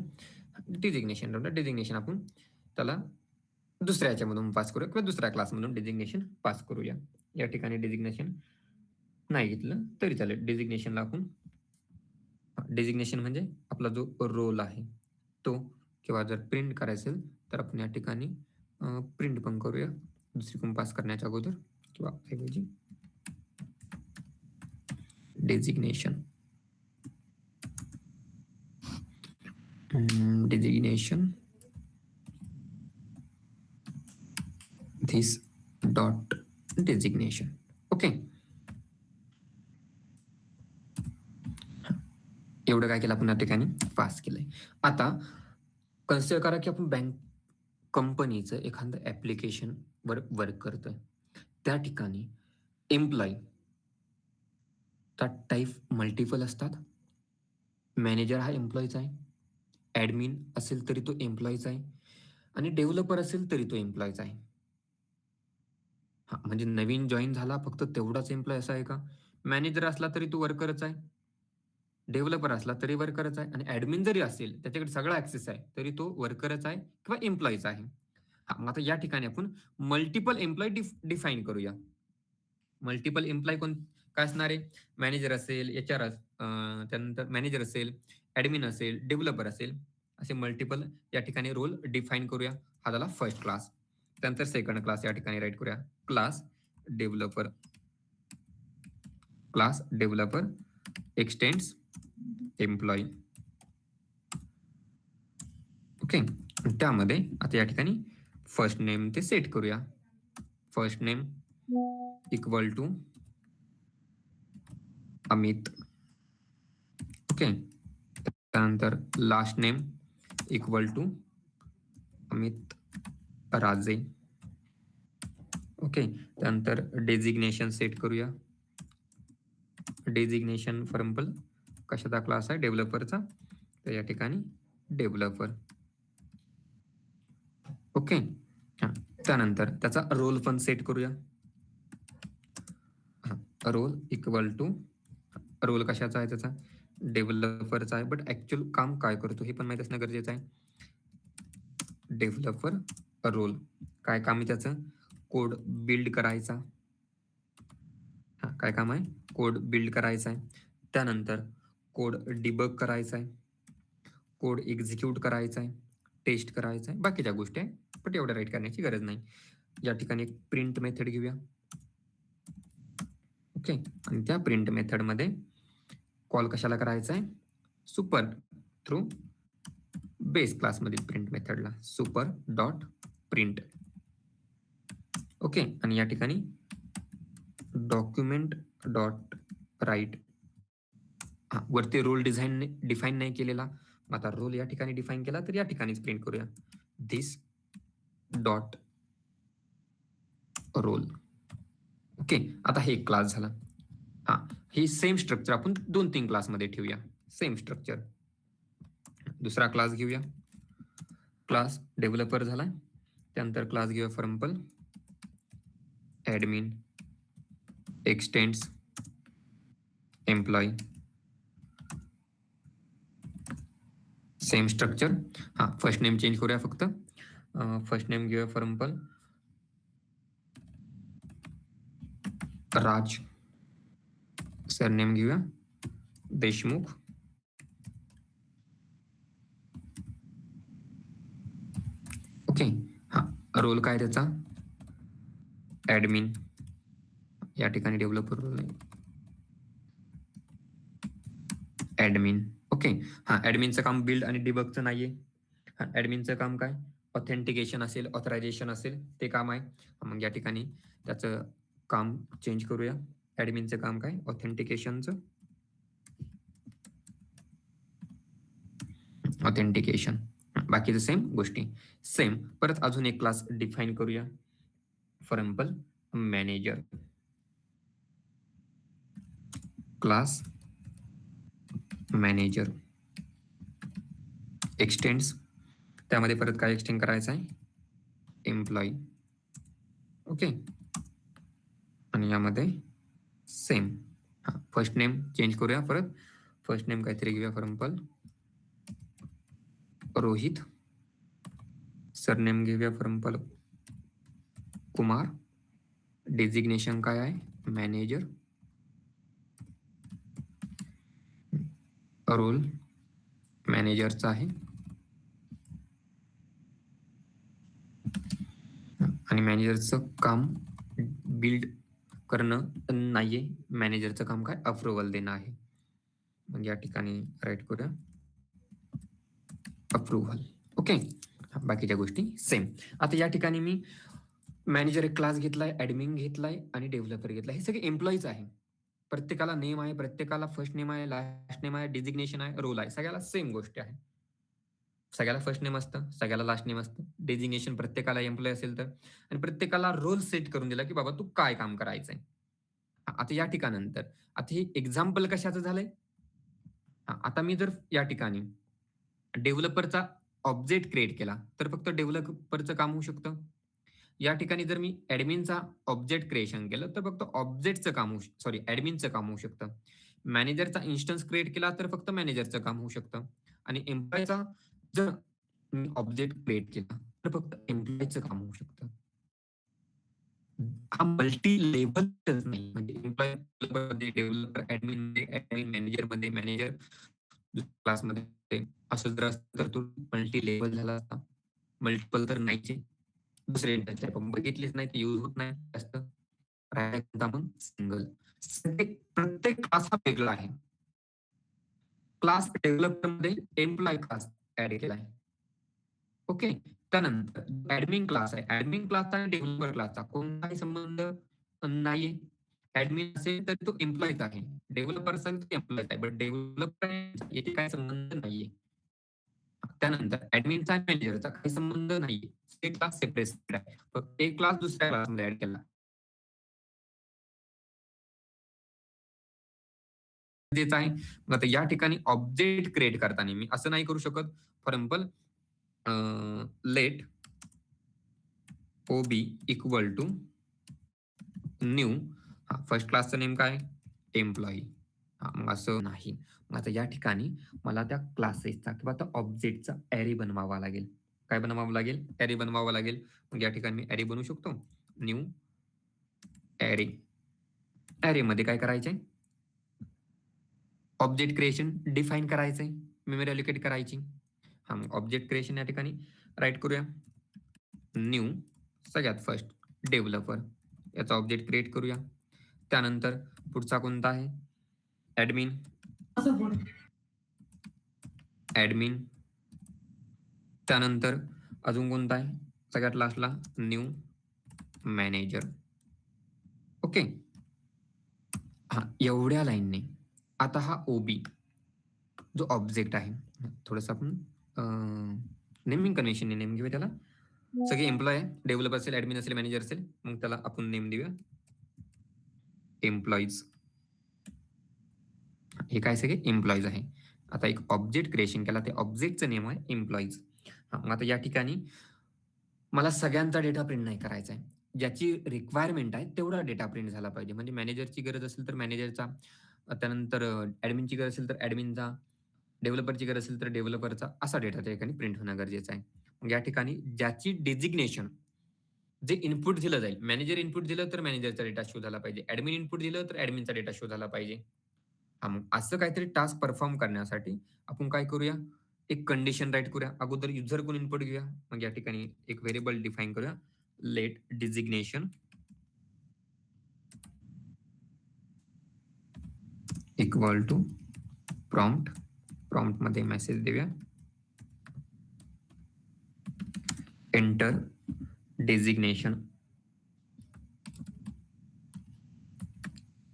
डेजिग्नेशन आपण त्याला दुसऱ्या याच्यामधून पास करूया किंवा दुसऱ्या क्लासमधून डेजिग्नेशन पास करूया. या ठिकाणी डेजिग्नेशन नाही घेतलं तरी चालेल. डेजिग्नेशनला आपण, डेजिग्नेशन म्हणजे आपला जो रोल आहे तो, किंवा जर प्रिंट करायचं असेल तर आपण या ठिकाणी प्रिंट पण करूया दुसरीकडून पास करण्याच्या अगोदर, किंवा ऐवजी designation this dot designation. Okay, एवढं काय केलं आपण या ठिकाणी पास केलंय. आता कन्सिडर करा की आपण बँक कंपनीचं एखादं ऍप्लिकेशन वर वर्क करतोय. त्या ठिकाणी एम्प्लॉई टाईप मल्टिपल असतात. मॅनेजर हा एम्प्लॉईचा आहे, ऍडमिन असेल तरी तो एम्प्लॉईचा आहे, आणि डेव्हलपर असेल तरी तो एम्प्लॉईचा आहे. हा, म्हणजे नवीन जॉईन झाला फक्त तेवढाच एम्प्लॉय असा आहे का? मॅनेजर असला तरी तो वर्करच आहे, डेव्हलपर असला तरी वर्करच आहे, आणि ऍडमिन जरी असेल त्याच्याकडे सगळा ऍक्सेस आहे तरी तो वर्करच आहे किंवा एम्प्लॉईचा आहे. हा, मग आता या ठिकाणी आपण मल्टिपल एम्प्लॉय डिफाईन करूया. मल्टिपल एम्प्लॉय काय असणार आहे? मॅनेजर असेल, HR त्यानंतर मॅनेजर असेल, ऍडमिन असेल, डेव्हलपर असेल, असे मल्टिपल या ठिकाणी रोल डिफाईन करूया. हा झाला फर्स्ट क्लास. त्यानंतर सेकंड क्लास या ठिकाणी राईट करूया, class developer. Class developer extends employee. Okay, त्यामध्ये आता या ठिकाणी फर्स्ट नेम ते सेट करूया. First name equal to Amit. Okay, त्यानंतर last name equal to Amit Raje. Okay, त्यानंतर डेजिग्नेशन सेट करूया. डेजिग्नेशन फॉर एक्झाम्पल कशाचा क्लास आहे? डेव्हलपरचा, तर या ठिकाणी डेव्हलपर. ओके, त्यानंतर त्याचा रोल पण सेट करूया. रोल इक्वल टू, रोल कशाचा आहे? त्याचा डेव्हलपरचा आहे, बट ऍक्च्युअल काम काय करतो हे पण माहित असणं गरजेचं आहे. डेव्हलपर रोल काय काम आहे त्याचं? कोड बिल्ड करायचा. काय काम आहे? कोड बिल्ड करायचा आहे. त्यानंतर कोड डिबग करायचा आहे, कोड एक्झिक्यूट करायचा आहे, टेस्ट करायचा आहे, बाकीच्या गोष्टी आहे, पण एवढं राईट करण्याची गरज नाही. या ठिकाणी एक प्रिंट मेथड घेऊया. ओके, आणि त्या प्रिंट मेथड मध्ये कॉल कशाला करायचा आहे? सुपर थ्रू बेस क्लास मधील print मेथडला, super dot print. Okay, आणि या ठिकाणी डॉक्युमेंट डॉट राईट. वरती रोल डिफाईन नाही केलेला, आता रोल या ठिकाणी डिफाईन केला तर या ठिकाणीच प्रिंट करूया, धिस डॉट रोल. ओके, आता हे एक क्लास झाला. हा, ही सेम स्ट्रक्चर आपण 2-3 क्लासमध्ये ठेवूया. Same structure. दुसरा क्लास घेऊया, क्लास डेव्हलपर झाला. त्यानंतर क्लास घेऊया for example admin x tends employee. Same structure. हा, फर्स्ट नेम चेंज करूया फक्त. फर्स्ट नेम घेऊया फॉर एक्झाम्पल राज. सरनेम घेऊया देशमुख. ओके, हा, रोल काय त्याचा? ऍडमिन. या ठिकाणी डेव्हलपर रोल नाही, ऍडमिन. ओके, हा, ऍडमिनचं काम बिल्ड आणि डिबगचं नाहीये. हा, ऍडमिनचं काम काय? ऑथेंटिकेशन असेल, ऑथरायझेशन असेल, ते काम आहे. मग या ठिकाणी त्याचं काम चेंज करूया. ऍडमिनचं काम काय? ऑथेंटिकेशनचं. ऑथेंटिकेशन बाकीचं सेम गोष्टी सेम. परत अजून एक क्लास डिफाईन करूया. For example manager class manager x tends, त्यामध्ये परत काय एक्सटेंड करायचं आहे, एम्प्लॉई. ओके, आणि यामध्ये सेम. हा, फर्स्ट नेम चेंज करूया. परत फर्स्ट नेम काहीतरी घेऊया. For example Rohit. सरनेम घेऊया. For example Kumar. डेजिग्नेशन काय आहे, मॅनेजर. रोल मॅनेजरचा आहे आणि मॅनेजरचं काम बिल्ड करणं नाहीये, मॅनेजरचं काम काय, अप्रुव्हल देणं आहे. मग या ठिकाणी राईट करूया अप्रुव्हल. ओके, बाकीच्या गोष्टी सेम. आता या ठिकाणी मी मॅनेजर एक क्लास घेतलाय, ऍडमिन घेतलाय आणि डेव्हलपर घेतलाय. हे सगळे एम्प्लॉईज आहे. प्रत्येकाला नेम आहे, प्रत्येकाला फर्स्ट नेम आहे, लास्ट नेम आहे, डेजिग्नेशन आहे, रोल आहे. सगळ्याला सेम गोष्टी आहे. सगळ्याला फर्स्ट नेम असतं, सगळ्याला लास्ट नेम असतं, डेजिग्नेशन प्रत्येकाला एम्प्लॉय असेल तर, आणि प्रत्येकाला रोल सेट करून दिला की बाबा तू काय काम करायचंय. आता या ठिकाणानंतर आता हे एक्झाम्पल कशाचं झालंय. आता मी जर या ठिकाणी डेव्हलपरचा ऑब्जेक्ट क्रिएट केला तर फक्त डेव्हलपरचं काम होऊ शकतं. या ठिकाणी जर मी ऍडमिनचा ऑब्जेक्ट क्रिएशन केलं तर फक्त ऑब्जेक्टचं काम ऍडमिनचं काम होऊ शकतं. मॅनेजरचा इन्स्टन्स क्रिएट केला तर फक्त मॅनेजरचं काम होऊ शकतं. आणि एम्प्लॉयचा जर मी ऑब्जेक्ट क्रिएट केला तर फक्त एम्प्लॉयचं काम होऊ शकतं. हा मल्टी लेव्हलच नाही, म्हणजे एम्प्लॉय मध्ये, डेव्हलपर ऍडमिन मध्ये, ऍडमिन मॅनेजर मध्ये, मॅनेजर क्लासमध्ये, असं जर असतं तर तो मल्टी लेव्हल झाला असता. मल्टिपल तर नाहीचे. दुसरे इंटरचे आपण बघितलेच नाही, ते यूज होत नाही जास्त. राहिला मग सिंगल. प्रत्येक क्लास हा वेगळा आहे. क्लास डेव्हलपर मध्ये एम्प्लॉय क्लास ऍड केला आहे. ओके, त्यानंतर ऍडमिन क्लास आहे. ऍडमिन क्लासचा आणि डेव्हलपर क्लासचा कोणताही संबंध नाहीये. ऍडमिन असेल तर तो एम्प्लॉयच आहे, डेव्हलपर असेल तर एम्प्लॉयच आहे, बट डेव्हलपर याचे काही संबंध नाहीये. त्यानंतर ऍडमिनचा आणि मॅनेजरचा काही संबंध नाहीये. एक क्लास सेपरेट आहे, फक्त एक क्लास दुसऱ्या क्लासमध्ये ऍड केला. गरजेचं आहे. मग आता या ठिकाणी ऑब्जेक्ट क्रिएट करताना मी असं नाही करू शकत. For example let OB equal to new. First क्लासचं नेम काय, एम्प्लॉई. मग असं नाही. मग आता या ठिकाणी मला त्या क्लासेसचा किंवा त्या ऑब्जेक्टचा ॲरे बनवावा लागेल. काय बनवावं लागेल, ॲरे बनवावा लागेल. मग या ठिकाणी मी ॲरे बनवू शकतो. New array. ॲरे मध्ये काय करायचंय, ऑब्जेक्ट क्रिएशन डिफाईन करायचंय, मेमरी अलोकेट करायची. मग ऑब्जेक्ट क्रिएशन या ठिकाणी राईट करूया. न्यू सगळ्यात फर्स्ट डेव्हलपर, याचा ऑब्जेक्ट क्रिएट करूया. त्यानंतर पुढचा कोणता आहे, ऍडमिन. ऍडमिन. त्यानंतर अजून कोणता आहे, सगळ्यात लास्टला न्यू मॅनेजर. ओके, एवढ्या लाईनने आता हा ओबी जो ऑब्जेक्ट आहे, थोडस आपण नेमिंग कन्व्हेन्शनने नेम घेऊया त्याला. सगळे एम्प्लॉय आहे, डेव्हलपर असेल, ऍडमिन असेल, मॅनेजर असेल, मग त्याला आपण नेम देऊया एम्प्लॉईज. हे काय सगळे एम्प्लॉईज आहे. आता एक ऑब्जेक्ट क्रिएशन केला, ते ऑब्जेक्टचं नेम आहे एम्प्लॉईज. मग आता या ठिकाणी मला सगळ्यांचा डेटा प्रिंट नाही करायचा आहे, ज्याची रिक्वायरमेंट आहे तेवढा डेटा प्रिंट झाला पाहिजे. म्हणजे मॅनेजरची गरज असेल तर मॅनेजरचा, त्यानंतर ऍडमिनची गरज असेल तर ऍडमिनचा, डेव्हलपरची गरज असेल तर डेव्हलपरचा, असा डेटा त्या ठिकाणी प्रिंट होणं गरजेचं आहे. मग या ठिकाणी ज्याची डेजिग्नेशन, जे इनपुट दिलं जाईल, मॅनेजर इनपुट दिलं तर मॅनेजरचा डेटा शो झाला पाहिजे, ऍडमिन इनपुट दिलं तर ऍडमिनचा डेटा शो झाला पाहिजे. मग असं काहीतरी टास्क परफॉर्म करण्यासाठी आपण काय करूया, एक कंडिशन राईट करूया. अगोदर युजर कोण इनपुट घेऊया. मग या ठिकाणी एक व्हेरिएबल डिफाईन करूया, let designation equal to prompt. Prompt मध्ये मेसेज देऊया, एंटर डेजिग्नेशन.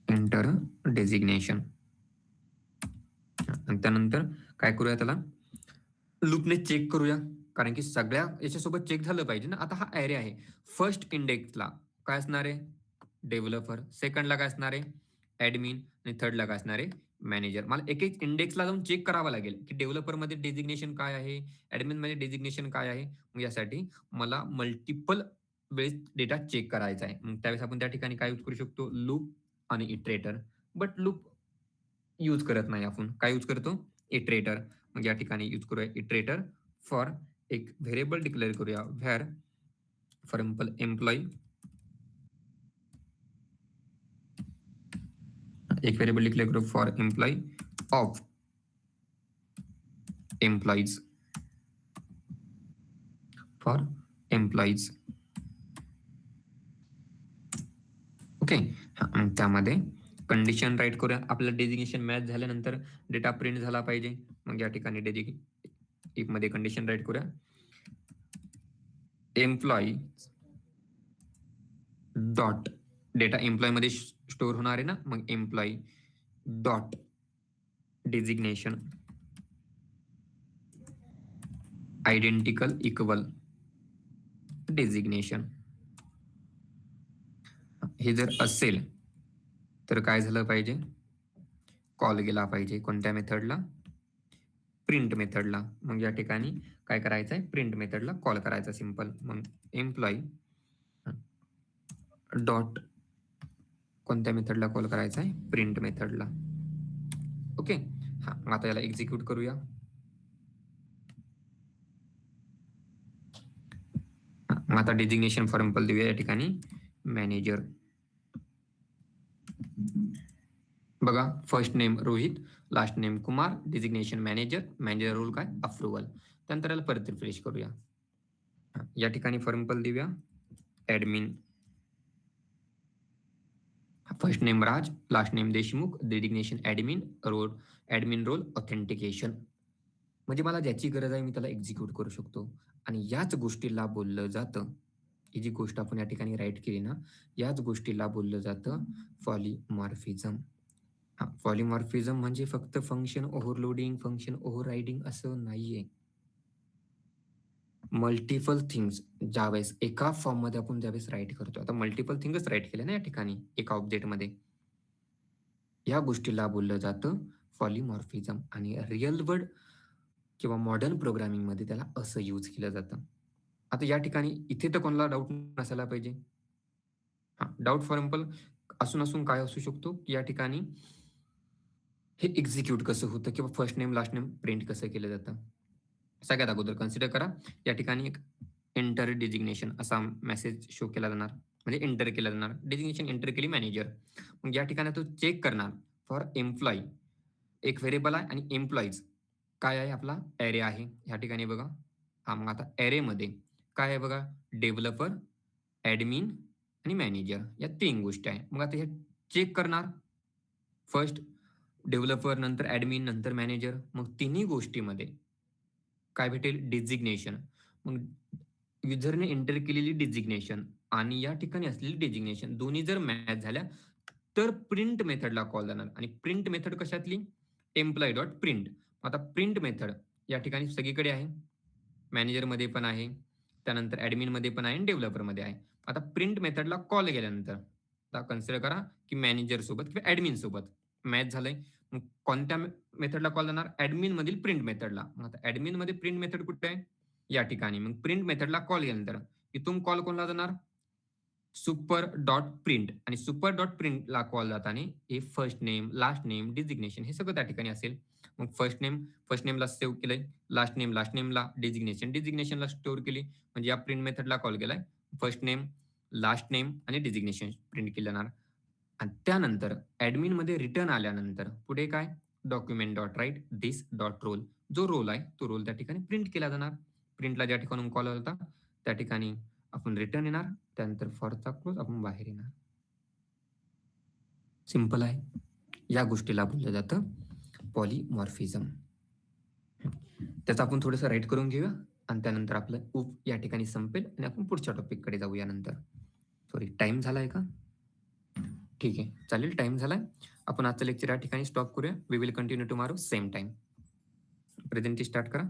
Enter designation. आणि त्यानंतर काय करूया, त्याला लूपने चेक करूया कारण की सगळ्या याच्यासोबत चेक झालं पाहिजे ना. आता हा ॲरे आहे. फर्स्ट इंडेक्सला काय असणार आहे? डेव्हलपर. सेकंडला काय असणार आहे? ॲडमिन आणि थर्डला काय असणार आहे? मॅनेजर. मला एक-एक इंडेक्सला जाऊन चेक करावं लागेल, की डेव्हलपरमध्ये डेझिग्नेशन काय आहे? ॲडमिनमध्ये डेझिग्नेशन काय आहे? मग यासाठी मला मल्टिपल वेळेस डेटा चेक करायचा आहे. मग त्यावेळेस आपण त्या ठिकाणी काय यूज करू शकतो? लूप आणि इटरेटर. बट लूप यूज करत नाही आपण. काय यूज करतो? इटरेटर. मग या ठिकाणी यूज करूया इटरेटर फॉर एक व्हेरिएबल डिक्लेअर करूया व्हेअर फॉर एक्झाम्पल एम्प्लॉयी एक व्हेरिएबल डिक्लेअर करू for employee of employees for employees. Okay. मग त्यामध्ये कंडिशन राईट करूया. आपलं डेझिग्नेशन मॅच झाल्यानंतर डेटा प्रिंट झाला पाहिजे. मग या ठिकाणी इफ मध्ये कंडिशन राईट करूया. एम्प्लॉई डॉट डेटा एम्प्लॉय मध्ये स्टोअर होणार आहे ना. मग employee dot designation identical equal designation. हे जर असेल तर काय झालं पाहिजे? कॉल गेला पाहिजे. कोणत्या मेथडला? प्रिंट मेथडला. मग या ठिकाणी काय करायचं आहे? प्रिंट मेथडला कॉल करायचा सिंपल. मग एम्प्लॉई डॉट कोणत्या मेथडला कॉल करायचा आहे? प्रिंट मेथडला. ओके. हा, मग आता याला एक्झिक्यूट करूया. मग आता डेझिग्नेशन फॉर एक्झाम्पल देऊया या ठिकाणी मॅनेजर. बघा, first name Rohit, last name Kumar, designation manager, manager role काय? अप्रुव्हल. त्यानंतर याला परत रिफ्रेश करूया. या ठिकाणी फॉर एक्झाम्पल देऊया admin. First name Raj, last name Deshmukh, designation admin role authentication. म्हणजे मला ज्याची गरज आहे मी त्याला एक्झिक्यूट करू शकतो. आणि याच गोष्टीला बोललं जातं, ही जी गोष्ट आपण या ठिकाणी राईट केली ना, याच गोष्टीला बोललं जातं पॉलिमॉर्फिझम. पॉलिमॉर्फिझम म्हणजे फक्त फंक्शन ओव्हरलोडिंग, फंक्शन ओव्हररायडिंग असं नाहीये. मल्टिपल थिंग्स ज्यावेळेस एका फॉर्म मध्ये आपण ज्यावेळेस राईट करतो, आता मल्टिपल थिंग्स राईट केल्या ना या ठिकाणी एका ऑब्जेक्टमध्ये, या गोष्टीला बोललं जातं पॉलिमॉर्फिझम. आणि रिअल वर्ल्ड किंवा मॉडर्न प्रोग्रामिंग मध्ये त्याला असं यूज केलं जातं. आता या ठिकाणी इथे तर कोणाला डाऊट नसायला पाहिजे. डाऊट फॉर एक्झाम्पल असून काय असू शकतो की या ठिकाणी हे एक्झिक्यूट कसं होतं किंवा first name last name print कसं केलं जातं. सगळ्यात अगोदर कन्सिडर करा, या ठिकाणी एक एंटर डेझिग्नेशन असा मेसेज शो केला जाणार, म्हणजे एंटर केला जाणार. डेझिग्नेशन एंटर केली मॅनेजर. मग या ठिकाणी तो चेक करणार फॉर एम्प्लॉई. एक व्हेरिएबल आहे आणि एम्प्लॉईज काय आहे? आपला ॲरे आहे. या ठिकाणी बघा, मग आता ॲरेमध्ये काय आहे बघा? डेव्हलपर, ॲडमिन आणि मॅनेजर या 3 गोष्टी आहे. मग आता हे चेक करणार. फर्स्ट डेव्हलपर, नंतर ॲडमिन, नंतर मॅनेजर. मग तिन्ही गोष्टीमध्ये काय भेटेल? डेझिग्नेशन. मग युजरने एंटर केलेली डेझिग्नेशन आणि या ठिकाणी असलेली डेझिग्नेशन दोन्ही जर मॅच झाल्या तर प्रिंट मेथडला कॉल जाणार. आणि प्रिंट मेथड कशातली? Employee dot print. आता प्रिंट मेथड या ठिकाणी सगळीकडे आहे. मॅनेजरमध्ये पण आहे, त्यानंतर ॲडमिनमध्ये पण आहे आणि डेव्हलपरमध्ये आहे. आता प्रिंट मेथडला कॉल गेल्यानंतर आता कन्सिडर करा की मॅनेजर सोबत किंवा ॲडमिन सोबत मॅच झालंय. मग कोणत्या मेथडला कॉल जाणार? ॲडमिन मधील प्रिंट मेथडला. मग आता ॲडमिन मध्ये प्रिंट मेथड कुठे आहे? या ठिकाणी. मग प्रिंट मेथडला कॉल गेल्यानंतर इथून कॉल कोणला जाणार? Super dot print. आणि सुपर डॉट प्रिंटला कॉल जाताना हे first name, last name, designation हे सगळं त्या ठिकाणी असेल. मग फर्स्ट नेमला सेव्ह केलंय, लास्ट नेमला, डेझिग्नेशनला स्टोअर केली. म्हणजे या प्रिंट मेथडला कॉल केलाय. फर्स्ट नेम, लास्ट नेम आणि डेझिग्नेशन प्रिंट केलं जाणार. आणि त्यानंतर ॲडमिन मध्ये रिटर्न आल्यानंतर पुढे काय? डॉक्युमेंट डॉट राईट दिस डॉट रोल. जो रोल आहे तो रोल त्या ठिकाणी प्रिंट केला जाणार. प्रिंटला ज्या ठिकाणून कॉल होता त्या ठिकाणी आपण रिटर्न येणार. त्यानंतर फॉरचा क्लोज आपण बाहेर येणार. सिंपल आहे. या गोष्टीला बोललं जातं पॉलिमॉर्फिझम. त्याचं आपण थोडंसं राईट करून घेऊया आणि त्यानंतर आपलं उप या ठिकाणी संपेल आणि आपण पुढच्या टॉपिक कडे जाऊया. नंतर सॉरी, टाइम झालाय का? ठीक आहे, चालेल, टाइम झालाय. आपण आजचं लेक्चर या ठिकाणी स्टॉप करूया. We will continue tomorrow same time. Presenty start करा.